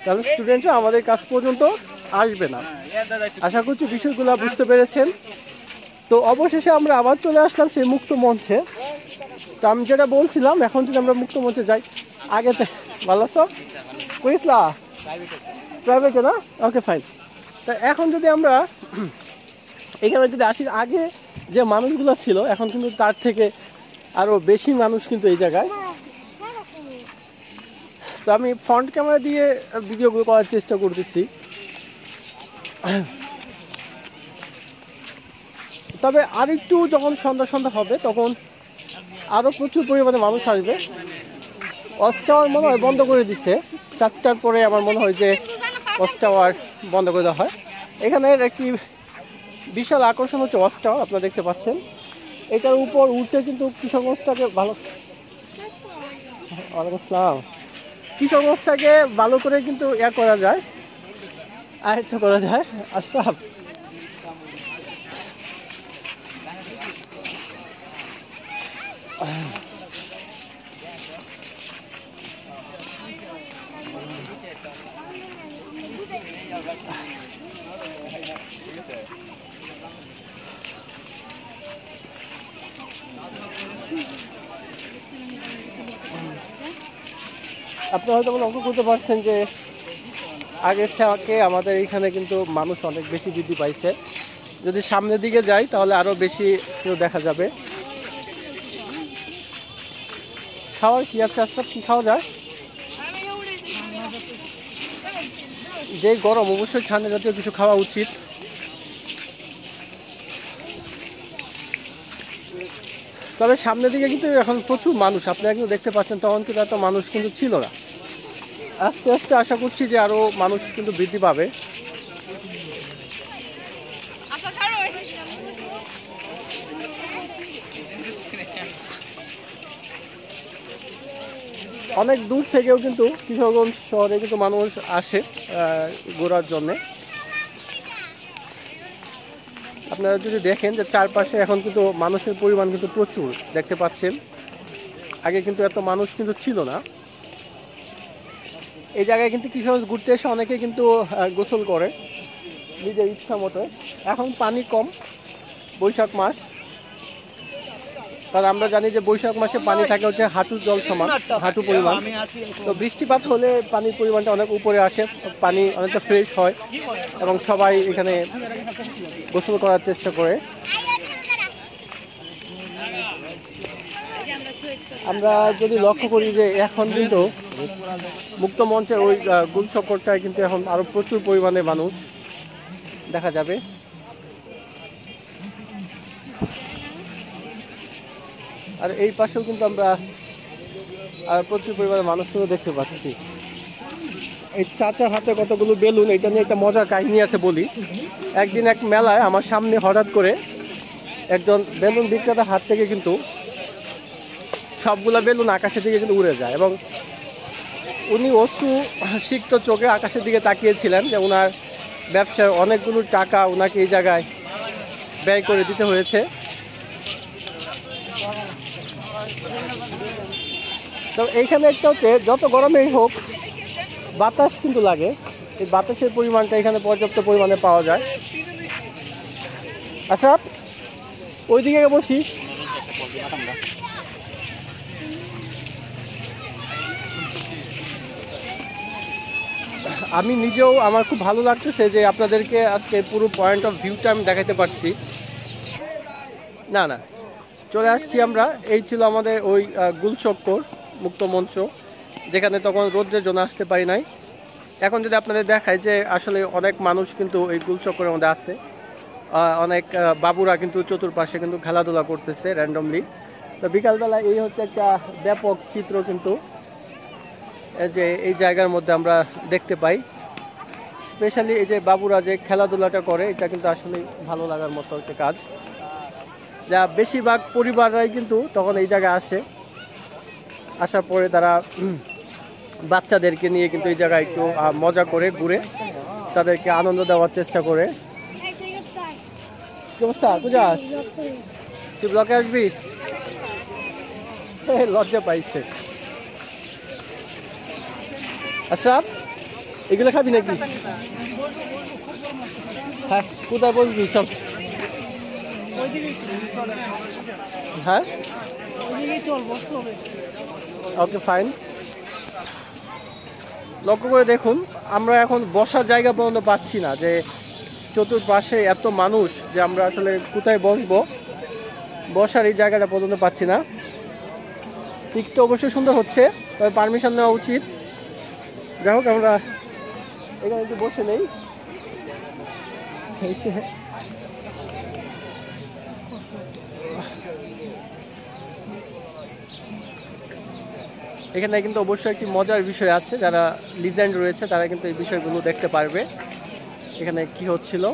[SPEAKER 1] তাহলে স্টুডেন্টরা আমাদের কাছ পর্যন্ত আসবে না। আশা করছি বিষয়গুলো বুঝতে পেরেছেন। তো অবশেষে আমরা আবার চলে আসলাম সেই মুক্ত মঞ্চে। তো আমি যেটা বলছিলাম, এখন যদি আমরা মুক্ত মঞ্চে যাই, আগে ভালো আছো কইসলা প্রাইভেটে না, ওকে ফাইন। তা এখন যদি আমরা এখানে যদি আসি, আগে যে মানুষগুলো ছিল এখন কিন্তু তার থেকে আরও বেশি মানুষ কিন্তু এই জায়গায়। তো আমি ফ্রন্ট ক্যামেরা দিয়ে ভিডিওগুলো করার চেষ্টা করতেছি। তবে আরেকটু যখন সন্ধ্যা হবে তখন আরও প্রচুর পরিমাণে মানুষ আসবে। ওয়াচ টাওয়ার মনে হয় বন্ধ করে দিচ্ছে, 4টার পরে আমার মনে হয় যে ওয়াচ টাওয়ার বন্ধ করে দেওয়া হয়। এখানের একটি বিশাল আকর্ষণ হচ্ছে ওয়াচ টাওয়ার, আপনারা দেখতে পাচ্ছেন। এটার উপর উঠতে কিন্তু কিশোরগঞ্জটাকে ভালো, ওয়ালাইকুম আসসালাম, কিশোরগঞ্জটাকে ভালো করে কিন্তু করা যায়, আয়ত্ত করা যায়। আসলাম আপনি হয়তো লক্ষ্য করতে পারছেন যে আগের থেকে আমাদের এইখানে কিন্তু মানুষ অনেক বেশি বৃদ্ধি পাইছে। যদি সামনের দিকে যাই তাহলে আরও বেশি কেউ দেখা যাবে। খাওয়ার কি আছে আজকে, কি খাওয়া যায়? যে গরম অবশ্যই ঠান্ডা জাতীয় কিছু খাওয়া উচিত। তবে সামনের দিকে কিন্তু এখন প্রচুর মানুষ, আপনারা কিন্তু দেখতে পাচ্ছেন, তখন কিন্তু এত মানুষ কিন্তু ছিল না। আস্তে আস্তে আশা করছি যে আরও মানুষ কিন্তু বৃদ্ধি পাবে। অনেক দূর থেকেও কিন্তু কিশোরগঞ্জ শহরে কিন্তু মানুষ আসে ঘোরার জন্যে। আপনারা যদি দেখেন যে চারপাশে এখন কিন্তু মানুষের পরিমাণ কিন্তু প্রচুর দেখতে পাচ্ছেন, আগে কিন্তু এত মানুষ কিন্তু ছিল না। এই জায়গায় কিন্তু কিশোরগঞ্জ ঘুরতে এসে অনেকে কিন্তু গোসল করে নিজের ইচ্ছা মতো। এখন পানি কম, বৈশাখ মাস, কারণ আমরা জানি যে বৈশাখ মাসে পানি থাকে হচ্ছে হাঁটু জল সমান, হাঁটু পরিমাণ। তো বৃষ্টিপাত হলে পানির পরিমাণটা অনেক উপরে আসে, পানি অনেকটা ফ্রেশ হয় এবং সবাই এখানে গোসল করার চেষ্টা করে। আমরা যদি লক্ষ্য করি যে এখন কিন্তু মুক্ত মঞ্চের ওই গোল চক্করটায় কিন্তু এখন আরো প্রচুর পরিমাণে মানুষ দেখা যাবে। আর এই পাশেও কিন্তু আমরা প্রচুর পরিমাণে মানুষ দেখতে পাচ্ছি। এই চাচার হাতে কতগুলো বেলুন, এটা নিয়ে একটা মজার কাহিনী আছে বলি। একদিন এক মেলায় আমার সামনে হঠাৎ করে একজন বেলুন বিক্রেতার হাত থেকে কিন্তু সবগুলা বেলুন আকাশের দিকে কিন্তু উড়ে যায়, এবং উনি অশ্রু সিক্ত চোখে আকাশের দিকে তাকিয়েছিলেন যে ওনার ব্যবসার অনেকগুলো টাকা ওনাকে এই জায়গায় ব্যয় করে দিতে হয়েছে। তো এইখানে একটা হচ্ছে যত গরমেই হোক বাতাস কিন্তু লাগে, এই বাতাসের পরিমাণটা এখানে পর্যাপ্ত পরিমাণে পাওয়া যায়। আচ্ছা ওইদিকে বসি। আমি নিজেও আমার খুব ভালো লাগতেছে যে আপনাদেরকে আজকে পুরো পয়েন্ট অফ ভিউটা আমি দেখাতে পারছি। না না চলে আসছি আমরা, এই ছিল আমাদের ওই গুলচক্কর মুক্ত মঞ্চ, যেখানে তখন রোদ্রের জন্য আসতে পারি নাই। এখন যদি আপনাদের দেখায় যে আসলে অনেক মানুষ কিন্তু এই গুলচক্করের মধ্যে আছে, অনেক বাবুরা কিন্তু চতুর্পাশে কিন্তু খেলাধুলা করতেছে র্যান্ডমলি। তো বিকালবেলা এই হচ্ছে একটা ব্যাপক চিত্র কিন্তু যে এই জায়গার মধ্যে আমরা দেখতে পাই। স্পেশালি এই যে বাবুরা যে খেলাধুলাটা করে, এটা কিন্তু আসলে ভালো লাগার মতো একটা কাজ, যা বেশিরভাগ পরিবাররাই কিন্তু তখন এই জায়গায় আসে। আসার পরে তারা বাচ্চাদেরকে নিয়ে কিন্তু এই জায়গায় একটু মজা করে ঘুরে তাদেরকে আনন্দ দেওয়ার চেষ্টা করে। কি অবস্থা? পূজাস তুই ব্লকে আসবি? লজ্জা পাইছে। আচ্ছা এগুলো খাবি নাকি? হ্যাঁ কোথায় বলবি সব? হ্যাঁ ওকে ফাইন। লক্ষ্য করে দেখুন, আমরা এখন বসার জায়গা পর্যন্ত পাচ্ছি না, যে চতুর্পাশে এত মানুষ যে আমরা আসলে কোথায় বসবো, বসার এই জায়গাটা পর্যন্ত পাচ্ছি না। পিকটা অবশ্যই সুন্দর হচ্ছে, তবে পারমিশন নেওয়া উচিত। যাই হোক আমরা এখানে একটু বসে নেই। এখানে কিন্তু অবশ্যই একটি মজার বিষয় আছে, যারা লিজেন্ড রয়েছে তারা কিন্তু এই বিষয়গুলো দেখতে পারবে এখানে কি হচ্ছিল।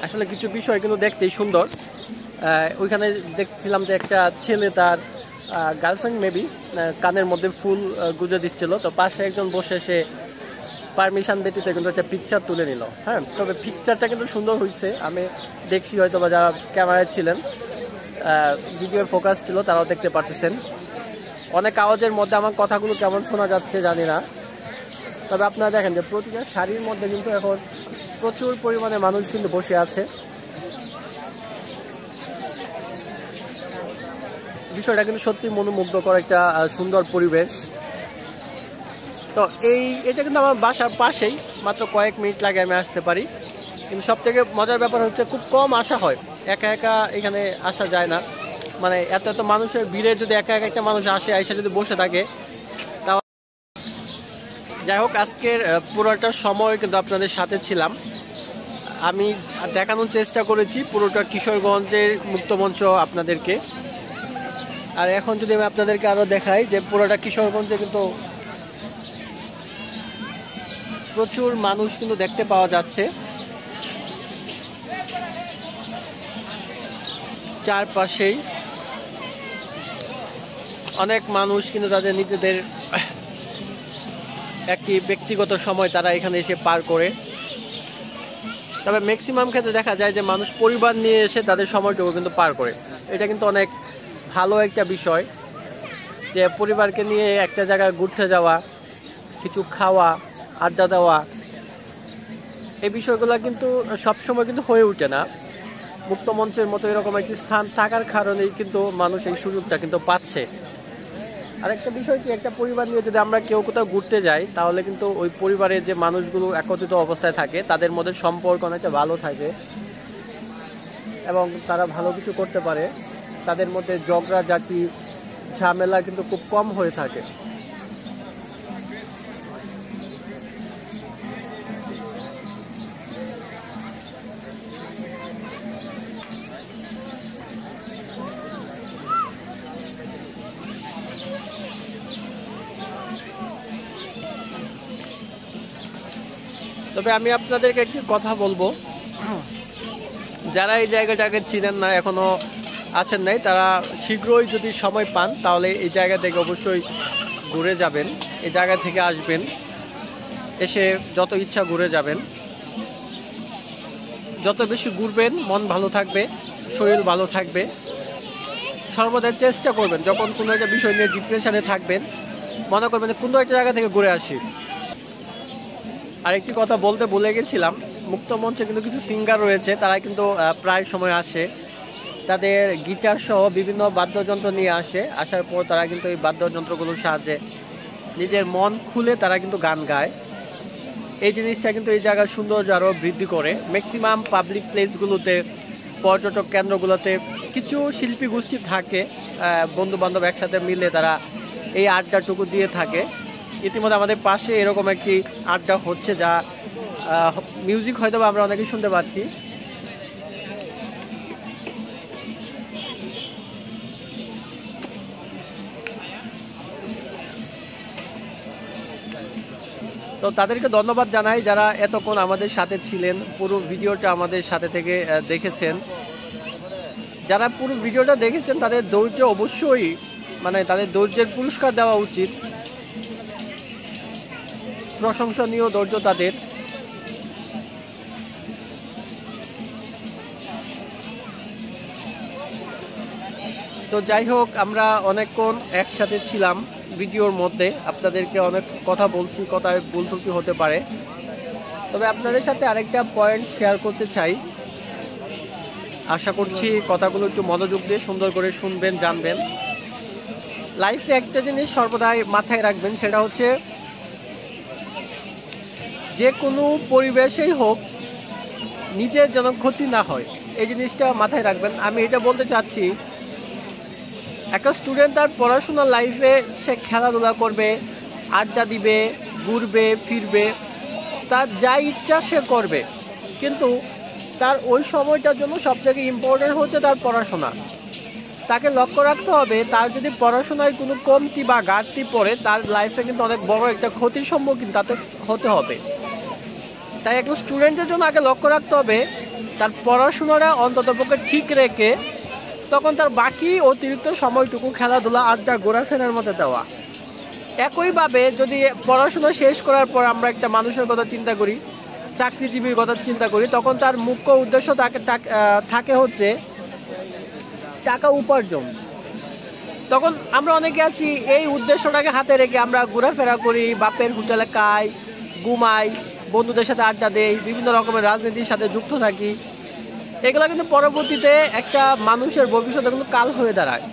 [SPEAKER 1] আসলে কিছু বিষয় কিন্তু দেখতেই সুন্দর। ওইখানে দেখছিলাম যে একটা ছেলে তার গার্লফ্রেন্ড মেবি কানের মধ্যে ফুল গুজে দিচ্ছিল, তো পাশে একজন বসে সে পারমিশন ব্যতীত কিন্তু একটা পিকচার তুলে নিল। হ্যাঁ, তবে পিকচারটা কিন্তু সুন্দর হয়েছে, আমি দেখছি, হয়তো বা যারা ক্যামেরায় ছিলেন, ভিডিওর ফোকাস ছিল, তারাও দেখতে পারতেছেন। অনেক আওয়াজের মধ্যে আমার কথাগুলো কেমন শোনা যাচ্ছে জানি না, তবে আপনারা দেখেন যে প্রতিটা শাড়ির মধ্যে কিন্তু এখন প্রচুর পরিমাণে মানুষ কিন্তু বসে আছে। বিষয়টা কিন্তু সত্যি মনোমুগ্ধকর একটা সুন্দর পরিবেশ। তো এটা কিন্তু আমার বাসার পাশেই, মাত্র কয়েক মিনিট লাগে আমি আসতে পারি। কিন্তু সব থেকে মজার ব্যাপার হচ্ছে খুব কম আসা হয়, একা একা এখানে আসা যায় না। মানে এত এত মানুষের ভিড়ে যদি একা একা একটা মানুষ আসে, আইসা যদি বসে থাকে, তাও যাই হোক আজকের পুরোটা সময় কিন্তু আপনাদের সাথে ছিলাম। আমি দেখানোর চেষ্টা করেছি পুরোটা কিশোরগঞ্জের মুক্তমঞ্চ আপনাদেরকে। আর এখন যদি আমি আপনাদেরকে আরও দেখাই যে পুরোটা কিশোরগঞ্জে কিন্তু প্রচুর মানুষ কিন্তু দেখতে পাওয়া যাচ্ছে। চারপাশেই অনেক মানুষ কিন্তু তাদের নিজেদের একটি ব্যক্তিগত সময় তারা এখানে এসে পার করে। তবে ম্যাক্সিমাম ক্ষেত্রে দেখা যায় যে মানুষ পরিবার নিয়ে এসে তাদের সময়টুকু কিন্তু পার করে। এটা কিন্তু অনেক ভালো একটা বিষয় যে পরিবারকে নিয়ে একটা জায়গায় ঘুরতে যাওয়া, কিছু খাওয়া, আড্ডা দেওয়া, এই বিষয়গুলো কিন্তু সবসময় কিন্তু হয়ে ওঠে না। মুক্তমঞ্চের মতো এরকম একটি স্থান থাকার কারণেই কিন্তু মানুষ এই সুযোগটা কিন্তু পাচ্ছে। আরেকটা বিষয় কি, একটা পরিবার নিয়ে যদি আমরা কেউ কোথাও ঘুরতে যাই, তাহলে কিন্তু ওই পরিবারের যে মানুষগুলো একত্রিত অবস্থায় থাকে তাদের মধ্যে সম্পর্ক অনেকটা ভালো থাকে এবং তারা ভালো কিছু করতে পারে। তাদের মধ্যে ঝগড়া ঝাঁটি ঝামেলা কিন্তু খুব কম হয়ে থাকে। তবে আমি আপনাদেরকে একটি কথা বলবো, যারা এই জায়গাটাকে চিনেন না, এখনও আসেন নাই, তারা শীঘ্রই যদি সময় পান তাহলে এই জায়গা থেকে অবশ্যই ঘুরে যাবেন। এই জায়গা থেকে আসবেন, এসে যত ইচ্ছা ঘুরে যাবেন। যত বেশি ঘুরবেন মন ভালো থাকবে, শরীর ভালো থাকবে। সর্বদা চেষ্টা করবেন যখন কোনো একটা বিষয় নিয়ে ডিপ্রেশনে থাকবেন, মনে করবেন কোনো একটা জায়গা থেকে ঘুরে আসি। আরেকটি কথা বলতে ভুলে গেছিলাম, মুক্ত মঞ্চে কিন্তু কিছু সিঙ্গার রয়েছে, তারা কিন্তু প্রায় সময় আসে, তাদের গিটার সহ বিভিন্ন বাদ্যযন্ত্র নিয়ে আসে। আসার পর তারা কিন্তু এই বাদ্যযন্ত্রগুলোর সাহায্যে নিজের মন খুলে তারা কিন্তু গান গায়। এই জিনিসটা কিন্তু এই জায়গার সৌন্দর্য আরও বৃদ্ধি করে। ম্যাক্সিমাম পাবলিক প্লেসগুলোতে, পর্যটক কেন্দ্রগুলোতে কিছু শিল্পী গোষ্ঠী থাকে, বন্ধুবান্ধব একসাথে মিলে তারা এই আড্ডাটুকু দিয়ে থাকে। ইতিমধ্যে আমাদের পাশে এরকম একটি আড্ডা হচ্ছে, যা মিউজিক হয়তো আমরা অনেকেই শুনতে পাচ্ছি। তো তাদেরকে ধন্যবাদ জানাই যারা এতক্ষণ আমাদের সাথে ছিলেন, পুরো ভিডিওটা আমাদের সাথে থেকে দেখেছেন। যারা পুরো ভিডিওটা দেখেছেন তাদের ধৈর্য অবশ্যই, মানে তাদের ধৈর্যের পুরস্কার দেওয়া উচিত, প্রশংসনীয় ধৈর্য তাদের। তো যাই হোক, আমরা অনেকক্ষণ একসাথে ছিলাম ভিডিওর মধ্যে, আপনাদেরকে অনেক কথা বলছি, কথায় ভুল ত্রুটি হতে পারে। তবে আপনাদের সাথে আরেকটা পয়েন্ট শেয়ার করতে চাই, আশা করছি কথাগুলো একটু মনোযোগ দিয়ে সুন্দর করে শুনবেন, জানবেন। লাইফে একটা জিনিস সর্বদাই মাথায় রাখবেন, সেটা হচ্ছে যে কোনো পরিবেশেই হোক নিজের যেন ক্ষতি না হয়, এই জিনিসটা মাথায় রাখবেন। আমি এটা বলতে চাচ্ছি, একটা স্টুডেন্ট তার পড়াশোনার লাইফে সে খেলাধুলা করবে, আড্ডা দিবে, ঘুরবে ফিরবে, তার যা ইচ্ছা সে করবে, কিন্তু তার ওই সময়টার জন্য সবথেকে ইম্পর্টেন্ট হচ্ছে তার পড়াশোনা। তাকে লক্ষ্য রাখতে হবে, তার যদি পড়াশোনায় কোনো কমতি বা ঘাটতি পড়ে, তার লাইফে কিন্তু অনেক বড় একটা ক্ষতির সম্মুখীন তাতে হতে হবে। তাই একটা স্টুডেন্টের জন্য আগে লক্ষ্য রাখতে হবে তার পড়াশোনাটা অন্ততপক্ষে ঠিক রেখে তখন তার বাকি অতিরিক্ত সময়টুকু খেলাধুলা, আড্ডা, ঘোরাফেরার মধ্যে দেওয়া। একইভাবে যদি পড়াশোনা শেষ করার পর আমরা একটা মানুষের কথা চিন্তা করি, চাকরিজীবীর কথা চিন্তা করি, তখন তার মুখ্য উদ্দেশ্য থাকে হচ্ছে টাকা উপার্জন। তখন আমরা অনেকে আছি এই উদ্দেশ্যটাকে হাতে রেখে আমরা ঘোরাফেরা করি, বাপের হোটেলে খাই, ঘুমাই, বন্ধুদের সাথে আড্ডা দেই, বিভিন্ন রকমের রাজনীতির সাথে যুক্ত থাকি। এগুলো কিন্তু পরবর্তীতে একটা মানুষের ভবিষ্যতে কিন্তু কাল হয়ে দাঁড়ায়।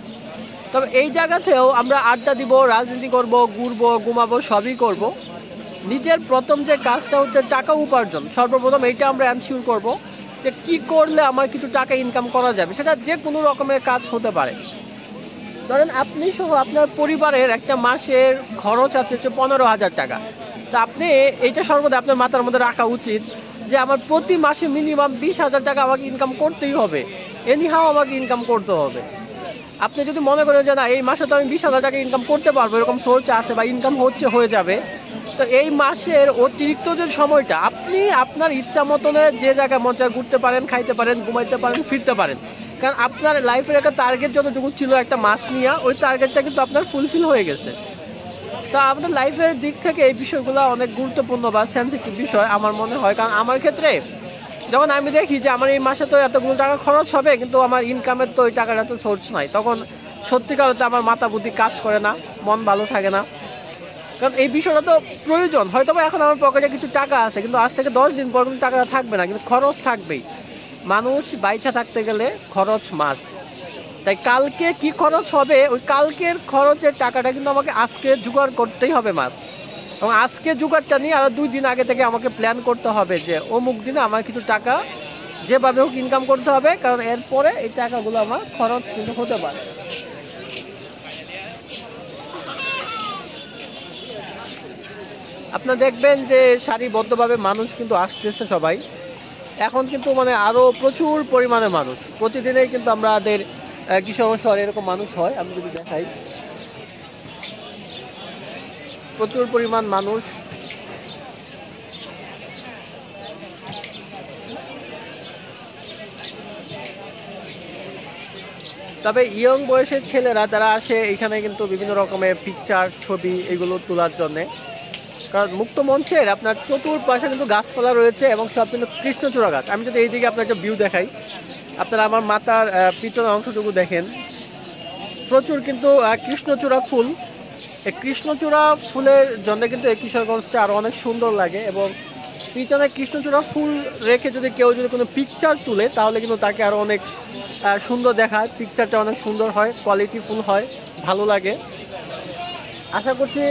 [SPEAKER 1] তবে এই জায়গাতেও আমরা আড্ডা দিব, রাজনীতি করব, ঘুরবো, ঘুমাবো, সবই করব। নিজের প্রথম যে কাজটা হচ্ছে টাকা উপার্জন, সর্বপ্রথম এইটা আমরা এনশিওর করব যে কী করলে আমার কিছু টাকা ইনকাম করা যাবে। সেটা যে কোনো রকমের কাজ হতে পারে। ধরেন আপনি সহ আপনার পরিবারের একটা মাসের খরচ আছে 15,000 টাকা, তো আপনি এইটা সর্বদা আপনার মাথার মধ্যে রাখা উচিত যে আমার প্রতি মাসে মিনিমাম 20,000 টাকা আমাকে ইনকাম করতেই হবে, এনিহাও আমাকে ইনকাম করতে হবে। আপনি যদি মনে করেন যে না এই মাসে তো আমি 20,000 টাকা ইনকাম করতে পারবো, এরকম সোর্স আছে বা ইনকাম হয়ে যাবে, তো এই মাসের অতিরিক্ত যে সময়টা আপনি আপনার ইচ্ছা মতনে যে জায়গায় মন চায় ঘুরতে পারেন, খাইতে পারেন, ঘুমাইতে পারেন, ফিরতে পারেন। কারণ আপনার লাইফের একটা টার্গেট যতটুকু ছিল একটা মাস নিয়ে, ওই টার্গেটটা কিন্তু আপনার ফুলফিল হয়ে গেছে। তা আমাদের লাইফের দিক থেকে এই বিষয়গুলো অনেক গুরুত্বপূর্ণ বা সেন্সিটিভ বিষয় আমার মনে হয়। কারণ আমার ক্ষেত্রে যখন আমি দেখি যে আমার এই মাসে তো এতগুলো টাকা খরচ হবে, কিন্তু আমার ইনকামের তো ওই টাকাটা তো সোর্স নাই, তখন সত্যিকারতে আমার মাথা বুদ্ধি কাজ করে না, মন ভালো থাকে না। কারণ এই বিষয়টা তো প্রয়োজন। হয়তো বা এখন আমার পকেটে কিছু টাকা আছে, কিন্তু আজ থেকে 10 দিন পর কিন্তু টাকাটা থাকবে না, কিন্তু খরচ থাকবেই। মানুষ বাইচা থাকতে গেলে খরচ মাস্ট। তাই কালকে কি খরচ হবে, ওই কালকের খরচের টাকাটা কিন্তু আমাকে আজকে জোগাড় করতেই হবে মাস্ট। এবং আজকে জোগাড়টা নিয়ে আরও 2 দিন আগে থেকে আমাকে প্ল্যান করতে হবে যে অমুক দিনে আমার কিছু টাকা যেভাবে হোক ইনকাম করতে হবে, কারণ এরপরে এই টাকাগুলো আমার খরচ কিন্তু হতে পারে। আপনারা দেখবেন যে সারিবদ্ধভাবে মানুষ কিন্তু আসতেছে সবাই। এখন কিন্তু মানে আরও প্রচুর পরিমাণে মানুষ, প্রতিদিনেই কিন্তু আমাদের কিশোর শহরে এরকম মানুষ হয়। আমি যদি দেখাই, প্রচুর পরিমাণ মানুষ। তবে ইয়ং বয়সের ছেলেরা যারা আসে এখানে কিন্তু বিভিন্ন রকমের পিকচার ছবি এগুলো তোলার জন্যে, কারণ মুক্ত মঞ্চের আপনার চতুর্পাশে কিন্তু গাছপালা রয়েছে এবং সব কিন্তু কৃষ্ণচূড়া গাছ। আমি যদি এইদিকে আপনার একটা ভিউ দেখাই, আপনারা আমার মাথার পিছনের অংশটুকু দেখেন, প্রচুর কিন্তু কৃষ্ণচূড়া ফুল। এই কৃষ্ণচূড়া ফুলের জন্য কিন্তু এই কিশোরগঞ্জটা আরও অনেক সুন্দর লাগে, এবং পিছনে কৃষ্ণচূড়া ফুল রেখে যদি কেউ যদি কোনো পিকচার তুলে তাহলে কিন্তু তাকে আরও অনেক সুন্দর দেখায়, পিকচারটা অনেক সুন্দর হয়, কোয়ালিটি ফুল হয়, ভালো লাগে। আশা করছি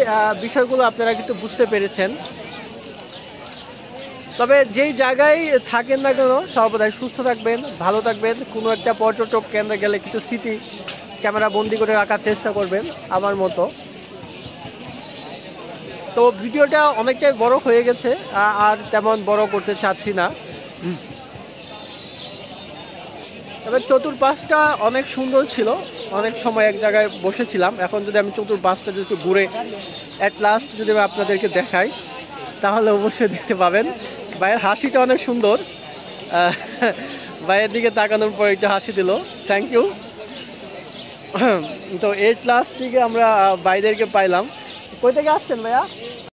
[SPEAKER 1] বিষয়গুলো আপনারা কিন্তু বুঝতে পেরেছেন। তবে যেই জায়গায় থাকেন না কেন সর্বদাই সুস্থ থাকবেন, ভালো থাকবেন। কোনো একটা পর্যটক কেন্দ্রে গেলে কিছু স্মৃতি ক্যামেরা বন্দি করে রাখার চেষ্টা করবেন আমার মতো। তো ভিডিওটা অনেকটাই বড় হয়ে গেছে, আর তেমন বড় করতে চাচ্ছি না। তবে চতুর্পাশটা অনেক সুন্দর ছিল, অনেক সময় এক জায়গায় বসেছিলাম। এখন যদি আমি চতুর্পাশটা যদি একটু ঘুরে অ্যাট লাস্ট যদি আমি আপনাদেরকে দেখাই তাহলে অবশ্যই দেখতে পাবেন। ভাইয়ের হাসিটা অনেক সুন্দর, ভাইয়ের দিকে তাকানোর পর একটা হাসি দিল, থ্যাংক ইউ। তো এট লাস্ট দিকে আমরা ভাইদেরকে পাইলাম। কই থেকে আসছেন ভাইয়া?